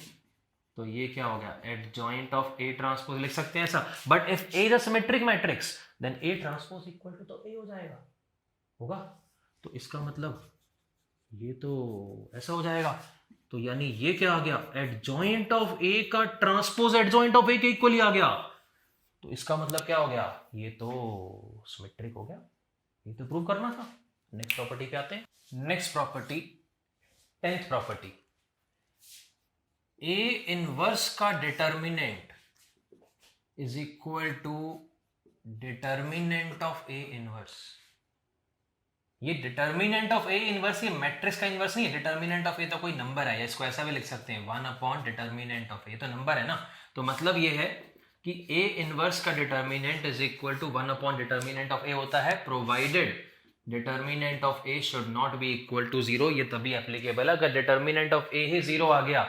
तो ये क्या हो गया, एडजॉइंट ऑफ ए ट्रांसपोज लिख सकते हैं ऐसा। But if A is a symmetric matrix then A transpose equal to तो ए हो जाएगा, होगा। तो इसका मतलब ये तो ऐसा हो जाएगा। तो यानी ये क्या आ गया, एडजॉइंट ऑफ ए का ट्रांसपोज एडजॉइंट ऑफ ए के इक्वल ही आ गया। तो इसका मतलब क्या हो गया, ये तो सिमेट्रिक हो गया। ये तो प्रूव करना था। नेक्स्ट प्रॉपर्टी पे आते हैं। Next property, 10th property, A inverse का determinant is equal to determinant of A inverse. ये डिटर्मिनेंट ऑफ ए इनवर्स, ये मैट्रिक्स का इनवर्स नहीं है। डिटर्मिनेंट ऑफ ए तो कोई नंबर है, या इसको ऐसा भी लिख सकते हैं 1 अपॉन डिटर्मिनेंट ऑफ ए, तो नंबर है ना। तो मतलब ये है कि ए इनवर्स का determinant is equal to 1 upon determinant of A होता है, provided determinant of A should not be equal to 0। ये तभी एप्लीकेबल है अगर डिटर्मिनेंट ऑफ ए ही 0 आ गया।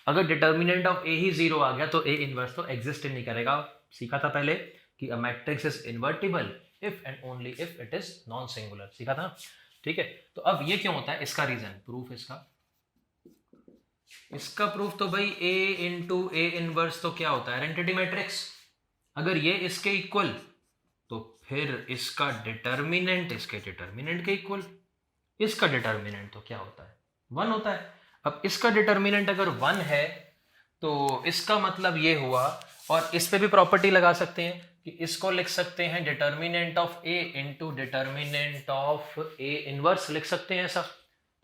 अगर डिटर्मिनेंट ऑफ ए ही 0 आ गया तो ए इनवर्स तो एग्जिस्ट ही नहीं करेगा। सीखा था पहले कि a matrix is invertible if and only if it is non singular, सीखा था, ठीक है। तो अब ये क्यों होता है, इसका रीजन, प्रूफ इसका प्रूफ तो भाई ए इंटू ए इनवर्स तो क्या होता है, आइडेंटिटी मैट्रिक्स। अगर ये इसके इक्वल तो फिर इसका डिटर्मिनेंट इसके डिटर्मिनेंट के इक्वल। इसका डिटर्मिनेंट तो क्या होता है, 1 होता है। अब इसका डिटर्मिनेंट अगर 1 है तो इसका मतलब ये हुआ, और इस पे भी प्रॉपर्टी लगा सकते हैं कि इसको लिख सकते हैं determinant of A into determinant of A inverse, लिख सकते हैं ऐसा,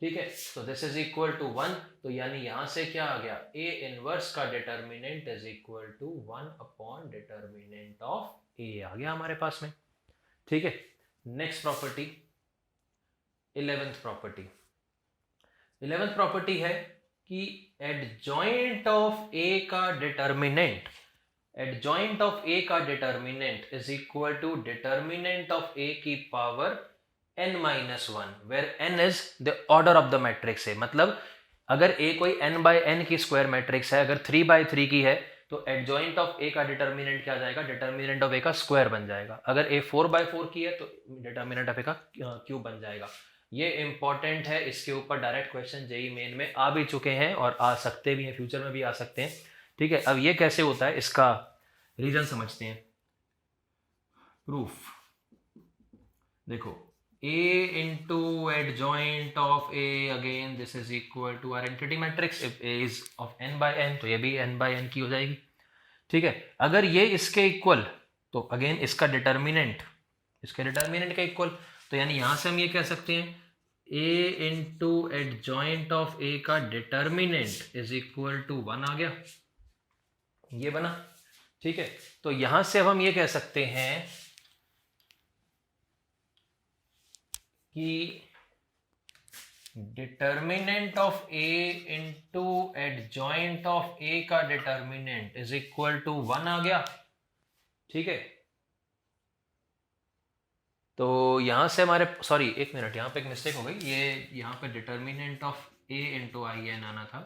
ठीक है। तो दिस इज इक्वल टू 1। तो यानी यहां से क्या आ गया, ए इनवर्स का determinant is equal to 1 upon determinant of A आ गया हमारे पास में, ठीक है। Next property, 11th property. 11th property है कि एडजॉइंट ऑफ ए का डिटर्मिनेंट, एडजॉइंट ऑफ ए का determinant is equal to determinant of A की power n-1, where n is the order of the matrix है। मतलब अगर a कोई n/n की स्क्वायर मैट्रिक्स है, अगर 3/3 की है तो एडजॉइंट ऑफ a का डिटर्मिनेंट क्या जाएगा, डिटर्मिनेंट ऑफ a का स्क्वायर बन जाएगा। अगर a 4/4 की है तो डिटर्मिनेंट ऑफ a का क्यूब बन जाएगा। ये इंपॉर्टेंट है, इसके ऊपर डायरेक्ट क्वेश्चन जेईई मेन में आ भी चुके हैं और आ सकते भी हैं, फ्यूचर में भी आ सकते हैं, ठीक है। अब ये कैसे होता है, इसका रीजन समझते हैं। प्रूफ देखो, a into adjoint of a, again this is equal to our identity matrix। if a is of n/n तो ये भी n/n की हो जाएगी, ठीक है। अगर ये इसके इक्वल तो अगेन इसका डिटर्मिनेंट इसके डिटर्मिनेंट के इक्वल, तो यानी यहां से हम ये कह सकते हैं a into adjoint of a का डिटर्मिनेंट इज इक्वल टू 1 आ गया, ये बना, ठीक है। तो यहां से अब हम ये कह सकते हैं कि determinant of A into adjoint of A का डिटर्मिनेंट इज इक्वल टू 1 आ गया, ठीक है। तो यहां से हमारे, सॉरी एक मिनट, यहां पे एक मिस्टेक हो गई, ये यहां पे determinant of A into I n आना था।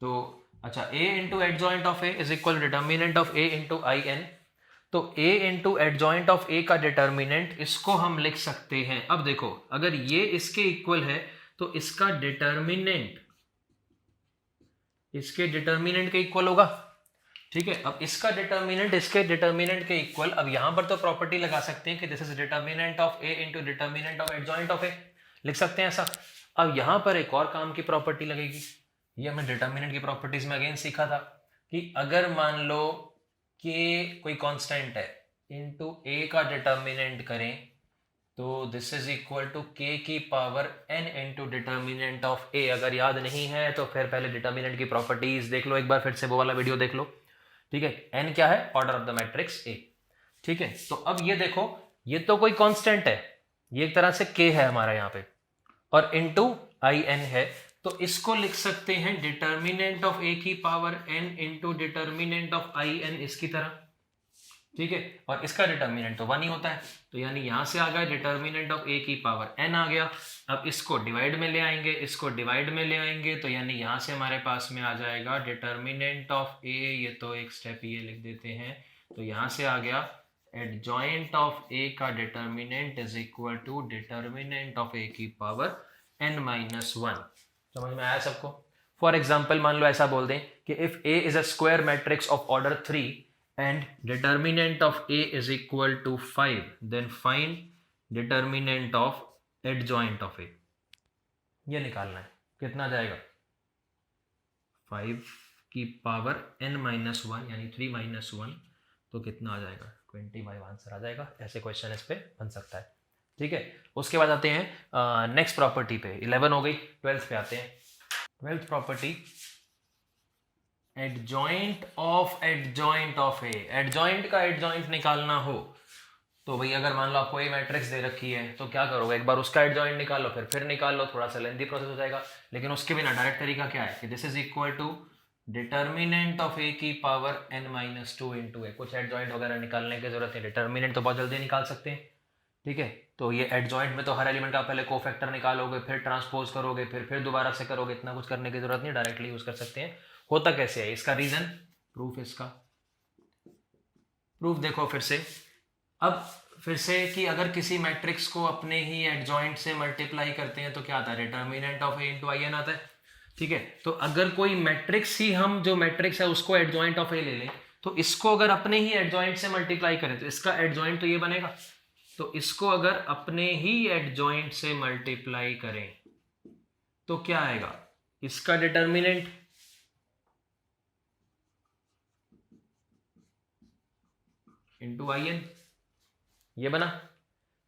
तो अच्छा, a into adjoint of A is equal determinant of a into I n. तो a into adjoint of a का डिटर्मिनेंट, इसको हम लिख सकते हैं। अब देखो, अगर ये इसके इक्वल है तो इसका डिटर्मिनेंट इसके डिटर्मिनेंट के इक्वल होगा, ठीक है। अब इसका डिटर्मिनेंट इसके डिटर्मिनेंट के इक्वल। अब यहां पर तो प्रॉपर्टी लगा सकते हैं कि this is determinant of a into determinant of adjoint of a, लिख सकते हैं ऐसा। अब यहां पर एक और काम की प्रॉपर्टी लगेगी, ये हमने डिटर्मिनेंट की प्रॉपर्टीज में अगेन सीखा था कि अगर मान लो कि कोई कांस्टेंट है, इनटू a का डिटर्मिनेंट करें तो this is equal to k की power n into determinant of a। अगर याद नहीं है तो फिर पहले डिटर्मिनेंट की प्रॉपर्टीज देख लो एक बार, फिर से वो वाला वीडियो देख लो। ठीक है, n क्या है, order of the matrix a। ठीक है, तो अब ये देखो, ये तो कोई कांस्टेंट है, ये एक तरह से k है हमारा यहाँ पे, और इनटू आई एन है, तो इसको लिख सकते हैं डिटर्मिनेंट ऑफ a की power n into determinant of I n इसकी तरह। ठीक है, और इसका डिटर्मिनेंट तो 1 ही होता है, तो यानी यहां से आ गया डिटर्मिनेंट ऑफ a की पावर n आ गया। अब इसको डिवाइड में ले आएंगे, इसको डिवाइड में ले आएंगे, तो यानी यहां से हमारे पास में आ जाएगा डिटर्मिनेंट ऑफ a, ये तो एक स्टेप ये लिख देते हैं, तो यहां से आ गया एडजॉइंट ऑफ a का determinant is equal to determinant of a की पावर n माइनस 1। समझ में आया सबको? फॉर एग्जाम्पल मान लो ऐसा बोल दें कि if a is a square matrix of order 3 and determinant of a is equal to 5, then find determinant of adjoint of a। ये निकालना है, कितना जाएगा 5 की पावर n माइनस 1 यानी 3 माइनस 1, तो कितना आ जाएगा 25 आंसर आ जाएगा। ऐसे क्वेश्चन इस पे बन सकता है। ठीक है, उसके बाद आते हैं नेक्स्ट प्रॉपर्टी पे। 11 हो गई, 12th पे आते हैं। 12th property adjoint of A. Adjoint का एडजॉइंट निकालना हो तो भाई अगर मान लो आपको ए मैट्रिक्स दे रखी है तो क्या करोगे, एक बार उसका एडजॉइंट निकालो फिर निकाल लो, थोड़ा सा लेंथी प्रोसेस हो जाएगा, लेकिन उसके बिना डायरेक्ट तरीका क्या है कि this is equal to determinant of A की power n minus 2 into A. कुछ एडजॉइंट वगैरह निकालने की जरूरत है, डिटर्मिनेंट तो बहुत जल्दी निकाल सकते हैं। ठीक है, तो ये एडजॉइंट में तो हर एलिमेंट का पहले कोफैक्टर निकालोगे, फिर ट्रांसपोज करोगे, फिर दोबारा से करोगे, इतना कुछ करने की जरूरत नहीं, डायरेक्टली यूज कर सकते हैं। होता कैसे है, इसका रीजन प्रूफ, इसका प्रूफ देखो फिर से। अब फिर से कि अगर किसी मैट्रिक्स को अपने ही एडजॉइंट से मल्टीप्लाई करते हैं तो क्या आता है, determinant of A into I n आता है। ठीक है, तो अगर कोई मैट्रिक्स ही, हम जो मैट्रिक्स है उसको एडजॉइंट ऑफ ए ले लें, तो इसको अगर अपने ही एडजॉइंट से मल्टीप्लाई करें तो इसका एडजॉइंट तो ये बनेगा, तो इसको अगर अपने ही एडजॉइंट से मल्टीप्लाई करें तो क्या आएगा, इसका डिटर्मिनेंट इंटू आई एन, ये बना।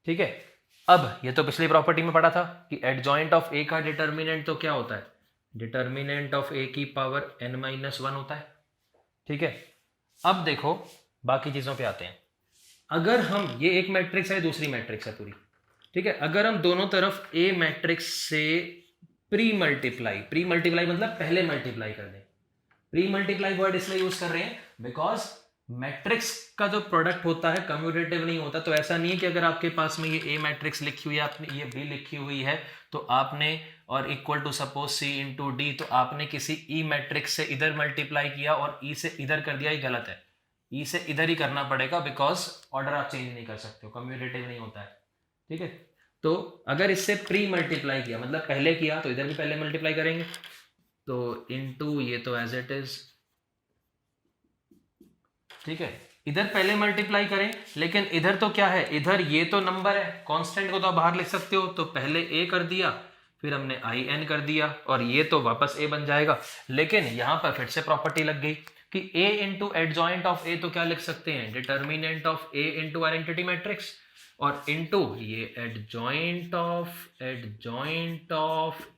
ठीक है, अब ये तो पिछली प्रॉपर्टी में पढ़ा था कि एडजॉइंट ऑफ ए का डिटर्मिनेंट तो क्या होता है, डिटर्मिनेंट ऑफ ए की पावर n माइनस 1 होता है। ठीक है, अब देखो बाकी चीजों पे आते हैं। अगर हम, ये एक मैट्रिक्स है, दूसरी मैट्रिक्स है पूरी, ठीक है, अगर हम दोनों तरफ ए मैट्रिक्स से प्री मल्टीप्लाई मतलब पहले मल्टीप्लाई कर दें। प्री मल्टीप्लाई वर्ड इसलिए यूज कर रहे हैं बिकॉज मैट्रिक्स का जो प्रोडक्ट होता है कम्यूटेटिव नहीं होता, तो ऐसा नहीं है कि अगर आपके पास में ये ए मैट्रिक्स लिखी हुई है, आपने ये बी लिखी हुई है, तो आपने और equal to suppose C into D, तो आपने किसी ई मैट्रिक्स से इधर मल्टीप्लाई किया और ई से इधर कर दिया, ये गलत है। ई से इधर ही करना पड़ेगा बिकॉज ऑर्डर आप चेंज नहीं कर सकते हो, कम्यूटेटिव नहीं होता है। ठीक है, तो अगर इससे प्री मल्टीप्लाई किया मतलब पहले किया तो इधर भी पहले मल्टीप्लाई करेंगे, तो इनटू ये तो एज इट इज। ठीक है, इधर पहले मल्टीप्लाई करें, लेकिन इधर तो क्या है, इधर ये तो नंबर है, कांस्टेंट को तो आप बाहर लिख सकते हो, तो पहले ए कर दिया, फिर हमने आई एन कर दिया, और ये तो वापस ए बन जाएगा। लेकिन यहां पर फिर से प्रॉपर्टी लग गई कि a into adjoint of A, तो क्या लिख सकते हैं, determinant of a into identity matrix, और इंटू ये adjoint of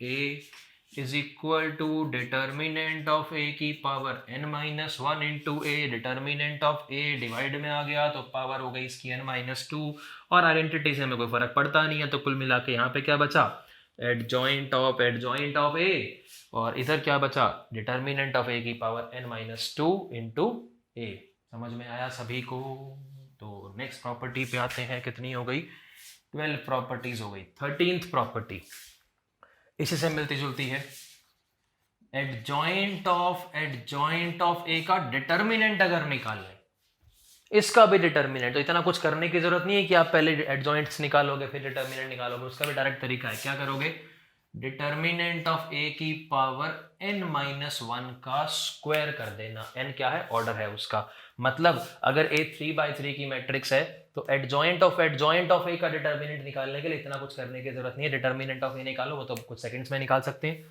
a is equal to determinant of A की power n minus 1 into A. Determinant of A divide में आ गया तो पावर हो गई इसकी n माइनस 2, और आइडेंटिटी से हमें कोई फर्क पड़ता नहीं है, तो कुल मिला के यहाँ पे क्या बचा, एडजॉइंट ऑफ ए, और इधर क्या बचा, डिटर्मिनेंट ऑफ ए की पावर n माइनस 2 इंटू ए। समझ में आया सभी को? तो नेक्स्ट प्रॉपर्टी पे आते हैं, कितनी हो गई, 12 प्रॉपर्टीज हो गई। 13th प्रॉपर्टी इसी से मिलती जुलती है, एडजॉइंट ऑफ ए का डिटर्मिनेंट अगर निकाल लें, इसका भी डिटर्मिनेंट, तो इतना कुछ करने की जरूरत नहीं है कि आप पहले एडजॉइंट्स निकालोगे फिर डिटर्मिनेंट निकालोगे, उसका भी डायरेक्ट तरीका है। क्या करोगे, डिटर्मिनेंट ऑफ ए की पावर n माइनस 1 का स्क्वायर कर देना। n क्या है, ऑर्डर है उसका, मतलब अगर a 3/3 की मैट्रिक्स है तो एडजॉइंट ऑफ ए का डिटर्मिनेंट निकालने के लिए इतना कुछ करने की जरूरत नहीं है, डिटर्मिनेंट ऑफ ए निकालो, वो तो कुछ सेकंड्स में निकाल सकते हैं।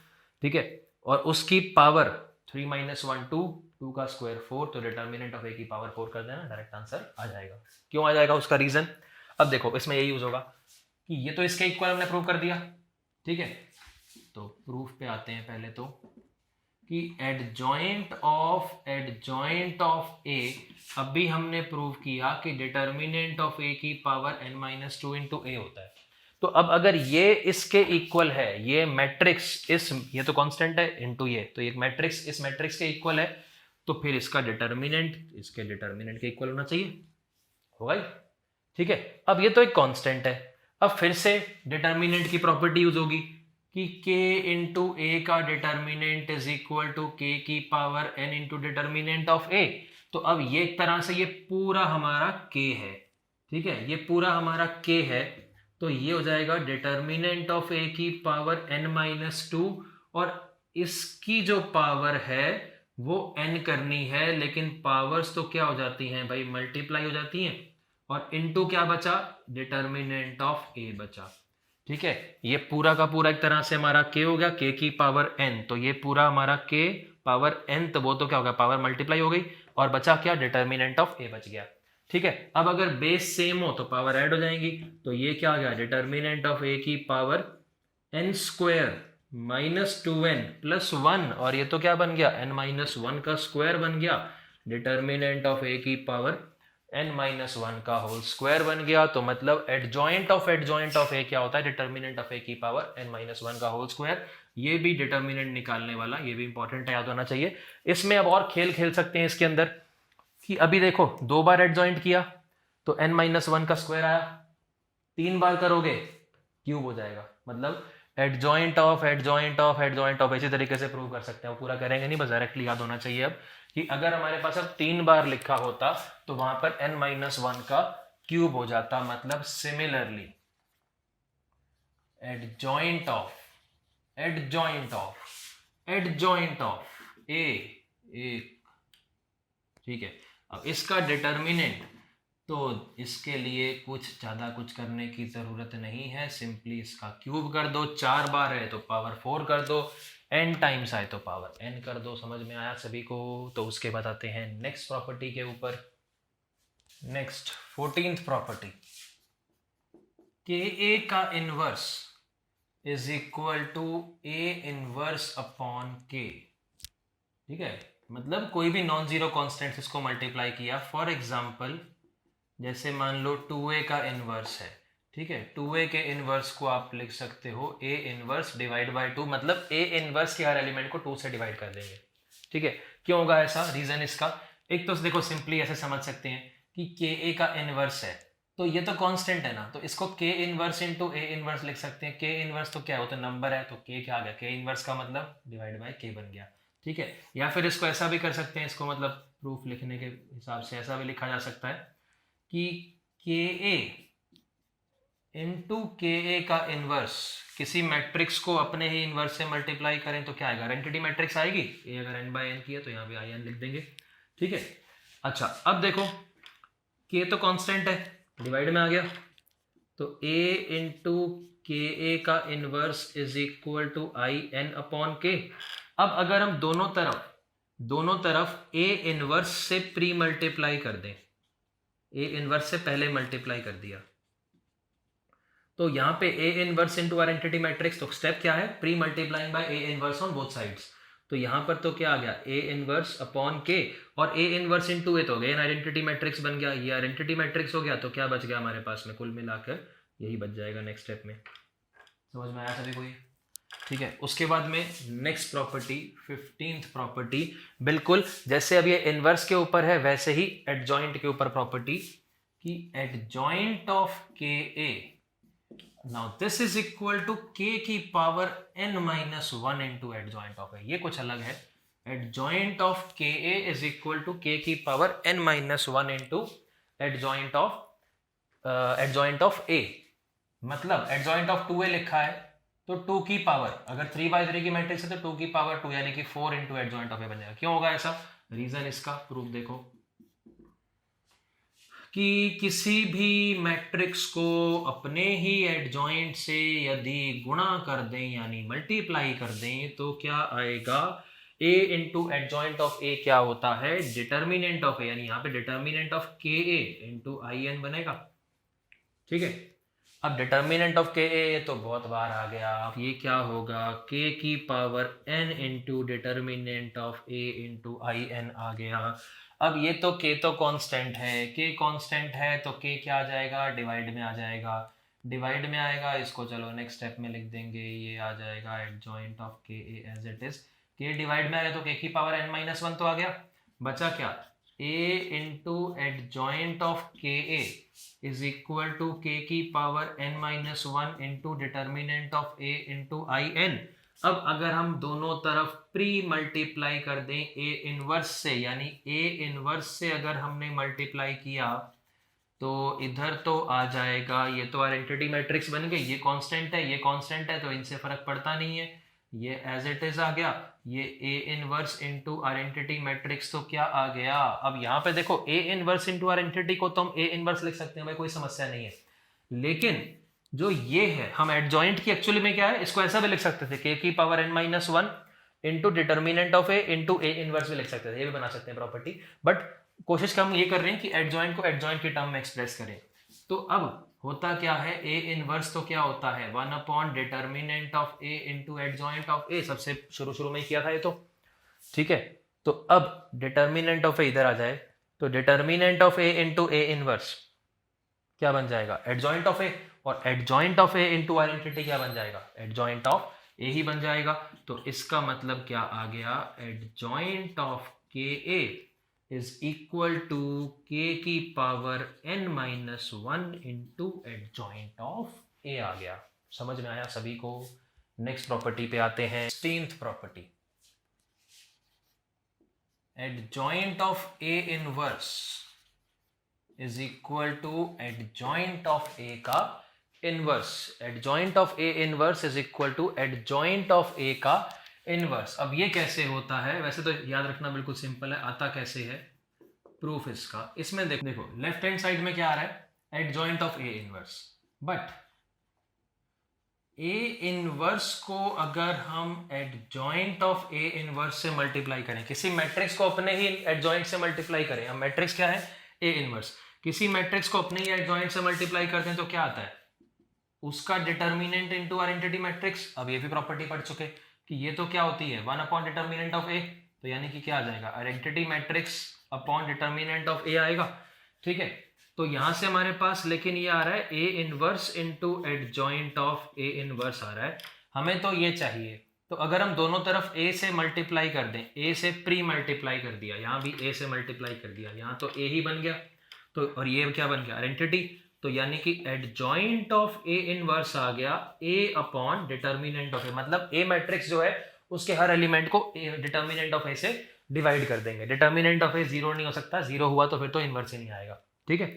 ठीक है, और उसकी पावर 3 माइनस 1 2 का स्क्वायर 4, तो डिटर्मिनेंट ऑफ ए की पावर 4 कर देना, डायरेक्ट आंसर आ जाएगा। क्यों आ जाएगा, उसका रीजन अब देखो, इसमें यही यूज होगा कि ये तो इसके इक्वल हमने प्रूव कर दिया, ठीक है। तो प्रूफ पे आते हैं पहले तो कि एडजॉइंट ऑफ ए, अभी हमने प्रूव किया कि डिटर्मिनेंट ऑफ ए की पावर n-2 इंटू ए होता है। तो अब अगर ये इसके इक्वल है, ये मैट्रिक्स ये तो कांस्टेंट है इनटू ये, तो ये मैट्रिक्स इस मैट्रिक्स के इक्वल है, तो फिर इसका डिटर्मिनेंट इसके डिटर्मिनेंट के इक्वल होना चाहिए, होगा ही, ठीक है। अब ये तो एक कांस्टेंट है, अब फिर से डिटर्मिनेंट की प्रॉपर्टी यूज होगी कि k इंटू ए का determinant is equal to k की power n into determinant of a। तो अब ये एक तरह से ये पूरा हमारा k है, ठीक है, ये पूरा हमारा k है, तो ये हो जाएगा डिटर्मिनेंट ऑफ a की पावर n-2, और इसकी जो पावर है वो n करनी है, लेकिन पावर्स तो क्या हो जाती हैं भाई, मल्टीप्लाई हो जाती हैं, और इनटू क्या बचा, डिटर्मिनेंट ऑफ a बचा, ठीक है। ये पूरा का पूरा एक तरह से हमारा k हो गया, k की पावर n, तो ये पूरा हमारा k पावर n, तो वो तो क्या होगा, पावर मल्टीप्लाई हो गई, और बचा क्या, डिटर्मिनेंट ऑफ a बच गया, ठीक है। अब अगर बेस सेम हो तो पावर ऐड हो जाएंगी, तो ये क्या आ गया, डिटर्मिनेंट ऑफ a की power n² minus 2n plus 1, और ये तो क्या बन गया, n-1 का स्क्वायर बन गया, डिटर्मिनेंट ऑफ a की पावर n-1 का होल स्क्वायर बन गया। तो मतलब एडजॉइंट ऑफ a क्या होता है, डिटर्मिनेंट ऑफ a की पावर n-1 का होल स्क्वायर। ये भी डिटर्मिनेंट निकालने वाला, ये भी इंपॉर्टेंट है, याद होना चाहिए। इसमें अब और खेल खेल सकते हैं इसके अंदर कि अभी देखो 2 बार एडजॉइंट किया तो n-1 का स्क्वायर आया, 3 बार करोगे क्यूब हो जाएगा, मतलब एडजॉइंट ऑफ इसी तरीके से प्रूव कर सकते हैं, वो पूरा करेंगे नहीं, बस डायरेक्टली याद होना चाहिए अब कि अगर हमारे पास अब 3 बार लिखा होता तो वहां पर n-1 का क्यूब हो जाता, मतलब सिमिलरली एडजॉइंट ऑफ ए, ठीक है। अब इसका डिटर्मिनेंट, तो इसके लिए कुछ करने की जरूरत नहीं है, सिंपली इसका क्यूब कर दो, 4 बार है तो पावर 4 कर दो, n टाइम्स आए तो पावर n कर दो। समझ में आया सभी को? तो उसके बाद आते हैं नेक्स्ट प्रॉपर्टी के ऊपर। नेक्स्ट 14th प्रॉपर्टी, KA का inverse is equal to A inverse upon K, ठीक है। मतलब कोई भी नॉन जीरो कॉन्स्टेंट इसको मल्टीप्लाई किया, फॉर एग्जाम्पल जैसे मान लो 2A का इनवर्स है, ठीक है। 2A के इनवर्स को आप लिख सकते हो A इनवर्स डिवाइड बाय 2, मतलब A इनवर्स के हर एलिमेंट को 2 से डिवाइड कर देंगे, ठीक है। क्यों होगा ऐसा, रीजन इसका, एक तो देखो सिंपली ऐसे समझ सकते हैं कि KA का इनवर्स है तो ये तो कांस्टेंट है ना, तो इसको K inverse into A inverse लिख सकते हैं। K इनवर्स तो क्या होता है, नंबर है, तो K क्या आ गया, K इनवर्स का मतलब डिवाइड बाय K बन गया, ठीक है। या फिर इसको ऐसा भी कर सकते हैं, इसको मतलब प्रूफ लिखने के हिसाब से ऐसा भी लिखा जा सकता है कि KA इंटू KA का इनवर्स, किसी मैट्रिक्स को अपने ही इनवर्स से मल्टीप्लाई करें तो क्या आएगा, आइडेंटिटी मैट्रिक्स आएगी। A अगर n बाय n की है तो यहाँ पे IN लिख देंगे, ठीक है। अच्छा अब देखो K तो कांस्टेंट है, डिवाइड में आ गया, तो A इंटू KA का inverse is equal to IN upon K। अब अगर हम दोनों तरफ A इनवर्स से प्री मल्टीप्लाई कर दें, A इनवर्स से पहले मल्टीप्लाई कर दिया, तो यहाँ पे A inverse into identity matrix, तो स्टेप क्या है, pre multiplying by A inverse on both sides. तो यहाँ पर तो क्या आ गया, A इनवर्स अपॉन K, और A इनवर्स इनटू A तो हो गया, आइडेंटिटी मैट्रिक्स बन गया, ये आइडेंटिटी मैट्रिक्स हो गया, तो क्या बच गया हमारे पास में, कुल मिलाकर यही बच जाएगा नेक्स्ट स्टेप में। समझ में आया सभी को ये, ठीक है। उसके बाद में नेक्स्ट प्रॉपर्टी 15th प्रॉपर्टी, बिल्कुल जैसे अब ये इनवर्स के ऊपर है वैसे ही एडजॉइंट के ऊपर प्रॉपर्टी कि adjoint of KA, now this is equal to K की power n-1 into adjoint of A। ये कुछ अलग है, adjoint of KA is equal to K की power n-1 into adjoint of A। मतलब एडजॉइंट ऑफ 2A लिखा है तो 2 की पावर, अगर 3/3 की मैट्रिक्स है तो 2 की पावर 2 यानी कि 4 इंटू एडजॉइंट ऑफ A बन जाएगा। क्यों होगा ऐसा, रीजन इसका प्रूफ देखो कि किसी भी मैट्रिक्स को अपने ही एडजॉइंट से यदि गुणा कर दें यानी मल्टीप्लाई कर दें तो क्या आएगा, A into adjoint of A क्या होता है, डिटर्मिनेंट ऑफ A, यानी यहाँ पे determinant of KA into IN बनेगा, ठीक है। अब डिटर्मिनेंट ऑफ के ए तो बहुत बार आ गया, अब ये क्या होगा, के की power n into determinant of A into I N आ गया। अब ये तो के तो कांस्टेंट है, के कांस्टेंट है तो के क्या आ जाएगा, डिवाइड में आ जाएगा, डिवाइड में आएगा, इसको चलो नेक्स्ट स्टेप में लिख देंगे, ये आ जाएगा एडजॉइंट ऑफ के ए एज इट इज, के डिवाइड में आ गया तो के की पावर n माइनस वन तो आ गया, बचा क्या, a इंटू एडजॉइंट ऑफ के ए इज इक्वल टू के की power n minus one into determinant of a into I n. अब अगर हम दोनों तरफ प्री मल्टीप्लाई कर दें a इनवर्स से, यानी a इनवर्स से अगर हमने मल्टीप्लाई किया तो इधर तो आ जाएगा, ये तो आइडेंटिटी मैट्रिक्स बन गई, ये कांस्टेंट है, ये कांस्टेंट है, तो इनसे फर्क पड़ता नहीं है, ये एज इट इज आ गया, ये A inverse into identity matrix तो क्या आ गया। अब यहाँ पे देखो ए इनवर्स इंटू आइडेंटिटी को तो हम ए इनवर्स लिख सकते हैं भाई, कोई समस्या नहीं है, लेकिन जो ये है हम एडजॉइंट की एक्चुअली में क्या है, इसको ऐसा भी लिख सकते थे, के की power n minus one into determinant of A into A inverse भी लिख सकते थे, ये भी बना सकते हैं प्रॉपर्टी, बट कोशिश हम ये कर रहे हैं कि एडजॉइंट को एडजॉइंट के टर्म में एक्सप्रेस करें। तो अब होता क्या है, ए इनवर्स तो क्या होता है, one upon determinant of A into adjoint of A, सबसे शुरू में किया था ये तो, ठीक है। तो अब डिटर्मिनेंट ऑफ ए इधर आ जाए तो determinant of A into A inverse क्या बन जाएगा, एडजॉइंट ऑफ ए, और adjoint of A into identity क्या बन जाएगा, एडजॉइंट ऑफ ए ही बन जाएगा। तो इसका मतलब क्या आ गया, एडजॉइंट ऑफ के ए इज इक्वल टू के की power n minus one into adjoint of A आ गया। समझ में आया सभी को। नेक्स्ट प्रॉपर्टी पे आते हैं, 16th property, adjoint of A inverse is equal to adjoint of A का inverse, adjoint of A inverse is equal to adjoint of A का इनवर्स। अब ये कैसे होता है, वैसे तो याद रखना बिल्कुल सिंपल है, आता कैसे है प्रूफ इसका, इसमें देखो लेफ्ट हैंड साइड में क्या आ रहा है, adjoint of A inverse, but A inverse को अगर हम एडजॉइंट ऑफ ए इनवर्स से मल्टीप्लाई करें, किसी मैट्रिक्स को अपने ही एडजॉइंट से मल्टीप्लाई करें, अब मैट्रिक्स क्या है ए इनवर्स, किसी मैट्रिक्स को अपने ही एडजॉइंट से मल्टीप्लाई करते हैं तो क्या आता है, उसका डिटर्मिनेंट इनटू आइडेंटिटी मैट्रिक्स। अब ये भी प्रॉपर्टी पढ़ चुके कि ये तो क्या होती है, one upon determinant of A, तो यानी कि क्या आ जाएगा, identity matrix upon determinant of A आएगा, ठीक है। तो यहां से हमारे पास लेकिन ये आ रहा है A inverse into adjoint of A inverse आ रहा है, हमें तो ये चाहिए। तो अगर हम दोनों तरफ ए से मल्टीप्लाई कर दें, ए से प्री मल्टीप्लाई कर दिया, यहाँ भी ए से मल्टीप्लाई कर दिया, यहाँ तो ए ही बन गया, तो और ये क्या बन गया, आइडेंटिटी, तो यानी कि एडजॉइंट ऑफ ए इनवर्स आ गया ए अपॉन डिटर्मिनेंट ऑफ ए, मतलब ए मैट्रिक्स जो है उसके हर एलिमेंट को डिटर्मिनेंट ऑफ ए से डिवाइड कर देंगे, डिटर्मिनेंट ऑफ ए जीरो नहीं हो सकता, जीरो हुआ तो फिर तो इनवर्स ही नहीं आएगा, ठीक है।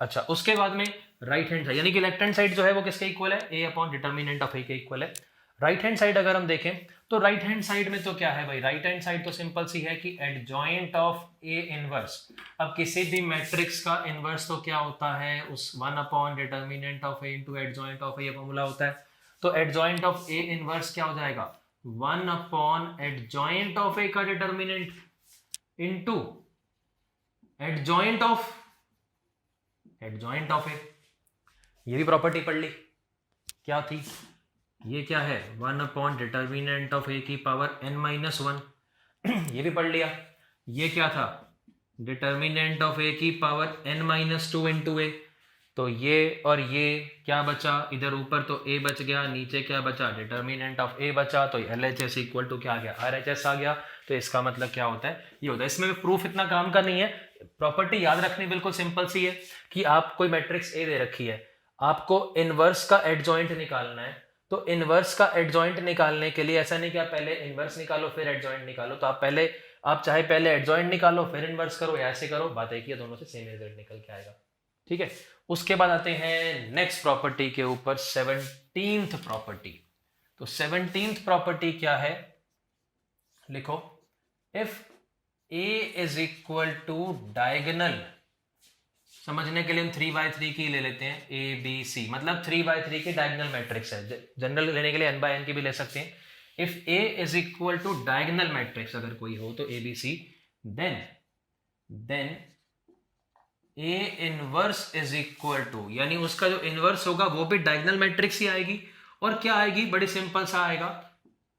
अच्छा, उसके बाद में राइट हैंड साइड, यानी कि लेफ्ट हैंड साइड जो है वो किसके इक्वल है, ए अपॉन डिटर्मिनेंट ऑफ ए के इक्वल है। राइट हैंड साइड अगर हम देखें तो राइट हैंड साइड में तो क्या है भाई, राइट हैंड साइड तो सिंपल सी है कि एडजॉइंट ऑफ ए इनवर्स। अब किसी भी मैट्रिक्स का इनवर्स तो क्या होता है, उस one upon determinant of A into adjoint of a formula होता है। तो एडजॉइंट ऑफ ए इनवर्स क्या हो जाएगा, one upon adjoint of A का determinant into adjoint of A. ये भी प्रॉपर्टी पढ़ ली, क्या थी, ये क्या है, one upon determinant of A की पावर n माइनस वन, ये भी पढ़ लिया। ये क्या था, डिटर्मिनेंट ऑफ ए की power n minus two into A, तो ये और ये क्या बचा, इधर ऊपर तो a बच गया, नीचे क्या बचा, डिटर्मिनेंट ऑफ a बचा, तो LHS इक्वल टू क्या आ गया, RHS आ गया। तो इसका मतलब क्या होता है, ये होता है। इसमें प्रूफ इतना काम का नहीं है, प्रॉपर्टी याद रखनी बिल्कुल सिंपल सी है कि आप कोई मैट्रिक्स ए दे रखी है, आपको इनवर्स का एडजॉइंट निकालना है, तो इनवर्स का एडजॉइंट निकालने के लिए ऐसा नहीं कि आप पहले इनवर्स निकालो फिर एडजॉइंट निकालो, तो आप चाहे पहले एडजॉइंट निकालो फिर इनवर्स करो या ऐसे करो, बात एक ही है, दोनों से सेम रिजल्ट निकल के आएगा, ठीक है। उसके बाद आते हैं नेक्स्ट प्रॉपर्टी के ऊपर, 17th प्रॉपर्टी। तो 17th प्रॉपर्टी क्या है, लिखो, if A is equal to diagonal, समझने के लिए हम 3x3 की ले लेते हैं, ABC मतलब 3x3 की डायगोनल मैट्रिक्स है, जनरल लेने के लिए n/n की भी ले सकते हैं। If A is equal to diagonal matrix अगर कोई हो तो ABC, then A inverse is equal to, यानी उसका जो इनवर्स होगा वो भी डायगोनल मैट्रिक्स ही आएगी, और क्या आएगी, बड़ी सिंपल सा आएगा,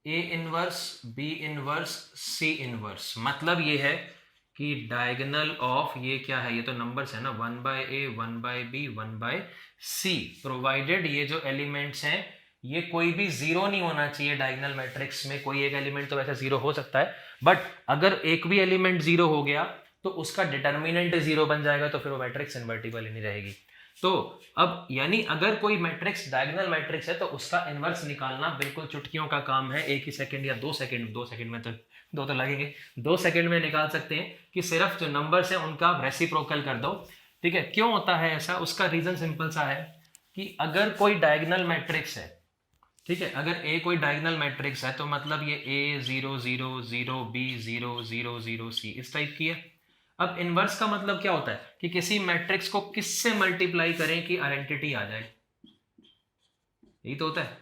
A inverse, B inverse, C inverse. मतलब ये है कि डायगोनल ऑफ, ये क्या है, ये तो नंबर्स है ना, 1/a 1/b 1/c, प्रोवाइडेड ये जो एलिमेंट्स हैं ये कोई भी जीरो नहीं होना चाहिए डायगोनल मैट्रिक्स में। कोई एक एलिमेंट तो वैसे जीरो हो सकता है, बट अगर एक भी एलिमेंट जीरो हो गया तो उसका डिटर्मिनेंट जीरो बन जाएगा, तो फिर वो मैट्रिक्स इन्वर्टिबल ही नहीं रहेगी। तो अब यानी अगर कोई मैट्रिक्स डायगोनल मैट्रिक्स है तो उसका इनवर्स निकालना बिल्कुल चुटकियों का काम है। एक ही सेकंड या 2 सेकंड में, तो दो तो लगेंगे, 2 सेकंड में निकाल सकते हैं कि सिर्फ जो नंबर्स हैं उनका रेसिप्रोकल कर दो। ठीक है, क्यों होता है ऐसा, उसका रीजन सिंपल सा है कि अगर कोई डायगोनल मैट्रिक्स है, ठीक है, अगर ए कोई डायगोनल मैट्रिक्स है तो मतलब ये a 0 0 0 b 0 0 0 c इस टाइप की है। अब इनवर्स का मतलब क्या होता है कि किसी मैट्रिक्स को किससे मल्टीप्लाई करें कि आइडेंटिटी आ जाए, यही तो होता है।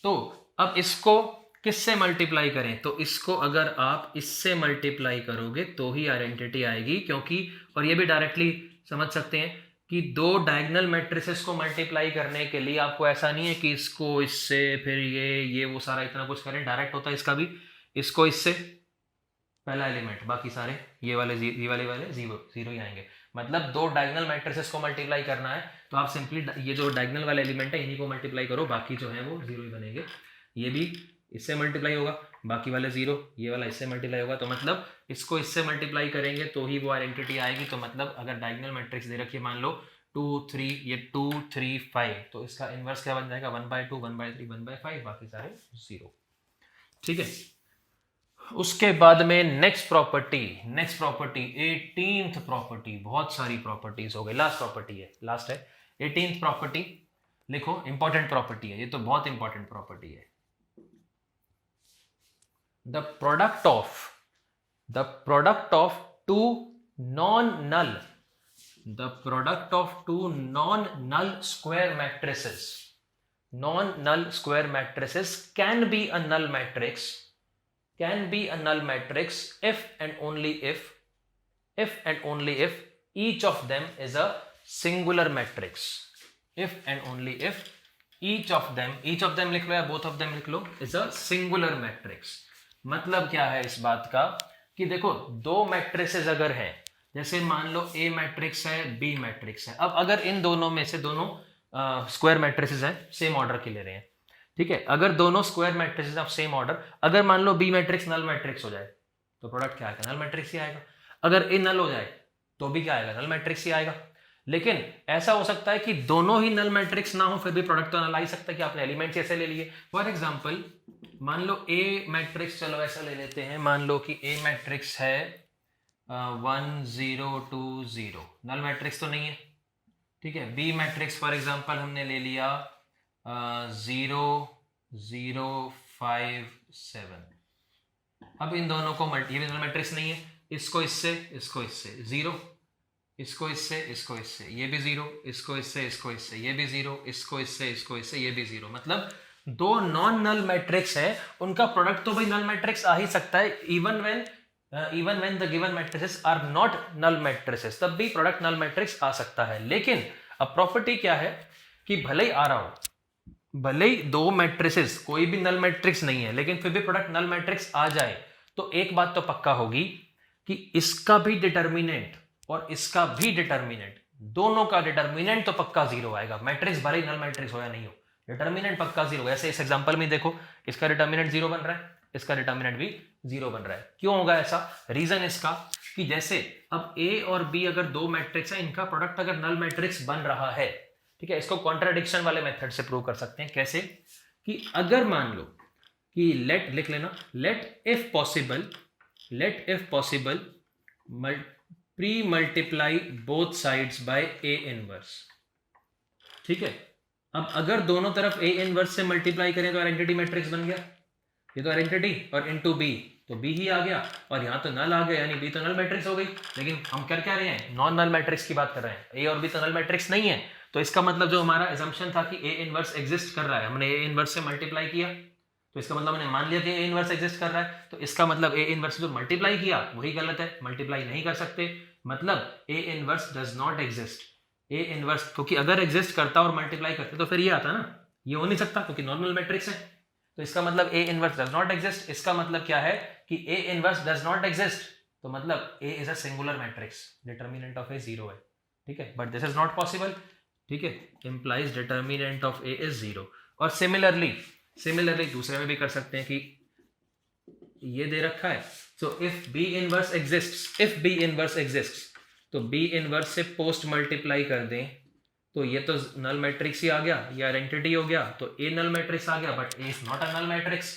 तो अब इसको किससे मल्टीप्लाई करें, तो इसको अगर आप इससे मल्टीप्लाई करोगे तो ही आइडेंटिटी आएगी, क्योंकि, और ये भी डायरेक्टली समझ सकते हैं कि दो डायगोनल मैट्रिसेस को मल्टीप्लाई करने के लिए आपको ऐसा नहीं है कि इसको इससे फिर ये वो सारा इतना कुछ करें, डायरेक्ट होता है इसका भी, इसको इससे पहला एलिमेंट, बाकी सारे ये वाले जीरो ही आएंगे। मतलब दो डायगोनल मैट्रिसेस को मल्टीप्लाई करना है तो आप सिंपली ये जो डायगोनल वाले एलिमेंट है इन्हीं को मल्टीप्लाई करो, बाकी जो है वो जीरो ही बनेंगे। ये भी इससे मल्टीप्लाई होगा, बाकी वाले जीरो, ये वाला इससे मल्टीप्लाई होगा, तो मतलब इसको इससे मल्टीप्लाई करेंगे तो ही वो आइडेंटिटी आएगी। तो मतलब अगर डायगोनल मैट्रिक्स दे रखी है, मान लो 2 3, ये 2 3 5, तो इसका इनवर्स क्या बन जाएगा, 1/2 1/3 1/5, बाकी सारे जीरो। ठीक है, उसके बाद में नेक्स्ट प्रॉपर्टी 18th प्रॉपर्टी, बहुत सारी प्रॉपर्टीज हो गई, लास्ट प्रॉपर्टी है, लास्ट है 18th प्रॉपर्टी। लिखो, इंपॉर्टेंट प्रॉपर्टी है ये, तो बहुत इंपॉर्टेंट प्रॉपर्टी है। The product of two non null square matrices can be a null matrix if and only if each of them is a singular matrix, if and only if each of them लिख लो या both of them लिख लो, is a singular matrix। मतलब क्या है इस बात का कि देखो, दो मैट्रिसेस अगर हैं, जैसे मान लो A मैट्रिक्स है, B मैट्रिक्स है, अब अगर इन दोनों में से दोनों स्क्वायर मैट्रिसेस हैं, सेम ऑर्डर की ले रहे हैं, ठीक है, अगर दोनों square matrices of same order, अगर मान लो बी मैट्रिक्स नल मैट्रिक्स हो जाए तो प्रोडक्ट क्या आएगा, नल मैट्रिक्स ही आएगा। अगर ए नल हो जाए तो भी क्या आएगा, नल मैट्रिक्स ही आएगा। लेकिन ऐसा हो सकता है कि दोनों ही नल मैट्रिक्स ना हो फिर भी प्रोडक्ट तो नल आ ही सकता है कि आपने एलिमेंट्स ऐसे ले लिए। फॉर एग्जांपल मान लो ए मैट्रिक्स, चलो ऐसा ले लेते हैं, मान लो कि ए मैट्रिक्स है 1 0 2 0, नल मैट्रिक्स तो नहीं है, ठीक है। बी मैट्रिक्स फॉर एग्जांपल हमने ले लिया 0 0 5 7। अब इन दोनों को ये भी नल मैट्रिक्स नहीं है, इसको इससे जीरो, इसको इससे ये भी जीरो, इसको इससे ये भी जीरो, इसको इससे ये भी जीरो। मतलब दो नॉन नल मैट्रिक्स है, उनका प्रोडक्ट तो भाई नल मैट्रिक्स आ ही सकता है, even when the given matrices are not null matrices, तब भी प्रोडक्ट नल मैट्रिक्स आ सकता है। लेकिन अब प्रॉपर्टी क्या है कि भले ही आ रहा हो, भले ही दो मैट्रिसेस कोई भी नल मैट्रिक्स नहीं है, लेकिन फिर भी प्रोडक्ट नल मैट्रिक्स आ जाए तो एक बात तो पक्का होगी कि इसका भी डिटर्मिनेंट और इसका भी डिटर्मिनेंट, दोनों का डिटर्मिनेंट तो पक्का जीरो आएगा। मैट्रिक्स भले ही नल मैट्रिक्स हो या नहीं हो, डिटर्मिनेंट पक्का जीरो। ऐसे इस एग्जांपल में देखो, इसका डिटर्मिनेंट जीरो बन रहा है, इसका डिटर्मिनेंट भी जीरो बन रहा है। क्यों होगा ऐसा? रीजन इसका कि जैसे अब ए और बी अगर दो मैट्रिक्स है, इनका प्रोडक्ट अगर नल मैट्रिक्स बन रहा है, ठीक है, इसको कॉन्ट्राडिक्शन वाले मेथड से प्रूव कर सकते हैं। कैसे? कि अगर मान लो कि लेट, लिख लेना, let if possible pre multiply both sides by A inverse. ठीक है, अब अगर दोनों तरफ ए इनवर्स से मल्टीप्लाई करें तो आइडेंटिटी मैट्रिक्स बन गया, ये तो आइडेंटिटी, और इनटू बी तो बी ही आ गया, और यहां तो नल आ गया, यानी बी तो नल मैट्रिक्स हो गई। लेकिन हम कर क्या रहे हैं? नॉन नल मैट्रिक्स की बात कर रहे हैं, ए और बी तो नल मैट्रिक्स नहीं है। तो इसका मतलब जो हमारा assumption था कि ए इनवर्स एग्जिस्ट कर रहा है, हमने ए इनवर्स से मल्टीप्लाई किया तो इसका मतलब मैंने मान लिया कि ए इनवर्स एग्जिस्ट कर रहा है, तो इसका मतलब ए इनवर्स जो मल्टीप्लाई किया वही गलत है, मल्टीप्लाई नहीं कर सकते, मतलब A inverse does not exist. A inverse क्योंकि अगर एग्जिस्ट करता और मल्टीप्लाई करते तो फिर ये आता ना, ये हो नहीं सकता क्योंकि नॉर्मल मैट्रिक्स है। तो इसका मतलब A inverse does not exist, इसका मतलब क्या है कि A inverse does not exist, तो मतलब A is a singular matrix, determinant of A 0 है, ठीक है, but this is not possible, ठीक है, implies determinant of A is 0। और सिमिलरली दूसरे में भी कर सकते हैं कि ये दे रखा है, so if B inverse exists, तो बी इनवर्स से पोस्ट मल्टीप्लाई कर दें तो ये तो नल मैट्रिक्स ही आ गया, ये आइडेंटिटी हो गया, तो ए नल मैट्रिक्स आ गया, but A is not a null matrix,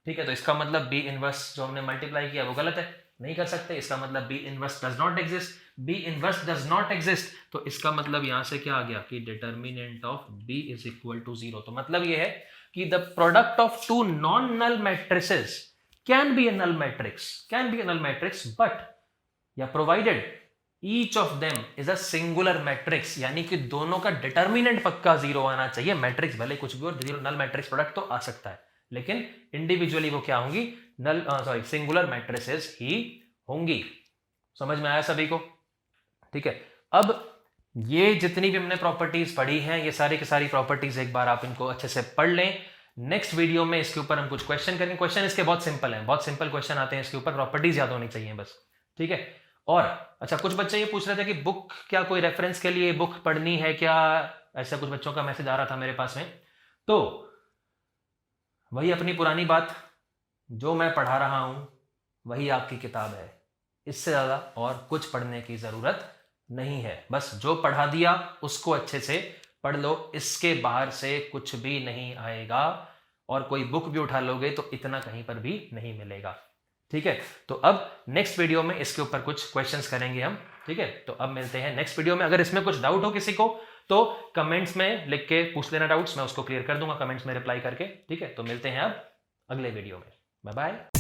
ठीक है। तो इसका मतलब बी इनवर्स जो हमने मल्टीप्लाई किया वो गलत है, नहीं कर सकते। इसका मतलब B inverse does not exist, B inverse does not exist, तो इसका मतलब यहां से क्या आ गया कि determinant of B is equal to 0। तो मतलब ये है कि the product of two non null matrices can be a null matrix, but या provided each of them is a singular matrix, यानी कि दोनों का डिटर्मिनेंट पक्का 0 आना चाहिए। मैट्रिक्स भले कुछ भी और नल मैट्रिक्स प्रोडक्ट तो आ सकता है, लेकिन इंडिविजुअली वो क्या होंगी, सिंगुलर मैट्रिसेस ही होंगी। समझ में आया सभी को, ठीक है। अब ये जितनी भी हमने प्रॉपर्टीज पढ़ी हैं, ये सारी की सारी प्रॉपर्टीज एक बार आप इनको अच्छे से पढ़ लें। नेक्स्ट वीडियो में इसके ऊपर हम कुछ क्वेश्चन करेंगे। क्वेश्चन इसके बहुत सिंपल हैं, बहुत सिंपल क्वेश्चन आते हैं इसके ऊपर, प्रॉपर्टीज याद होनी चाहिए बस, ठीक है। और अच्छा, कुछ बच्चे ये पूछ रहे थे कि बुक क्या कोई रेफरेंस के लिए बुक पढ़नी है क्या, ऐसा कुछ बच्चों का मैसेज आ रहा था मेरे पास में। तो वही अपनी पुरानी बात, जो मैं पढ़ा रहा हूं वही आपकी किताब है, इससे ज्यादा और कुछ पढ़ने की जरूरत नहीं है। बस जो पढ़ा दिया उसको अच्छे से पढ़ लो, इसके बाहर से कुछ भी नहीं आएगा, और कोई बुक भी उठा लोगे तो इतना कहीं पर भी नहीं मिलेगा, ठीक है। तो अब नेक्स्ट वीडियो में इसके ऊपर कुछ क्वेश्चंस करेंगे हम, ठीक है। तो अब मिलते हैं नेक्स्ट वीडियो में। अगर इसमें कुछ डाउट हो किसी को तो कमेंट्स में लिख के पूछ लेना डाउट्स, मैं उसको क्लियर कर दूंगा कमेंट्स में रिप्लाई करके, ठीक है। तो मिलते हैं अब अगले वीडियो में, बाय बाय।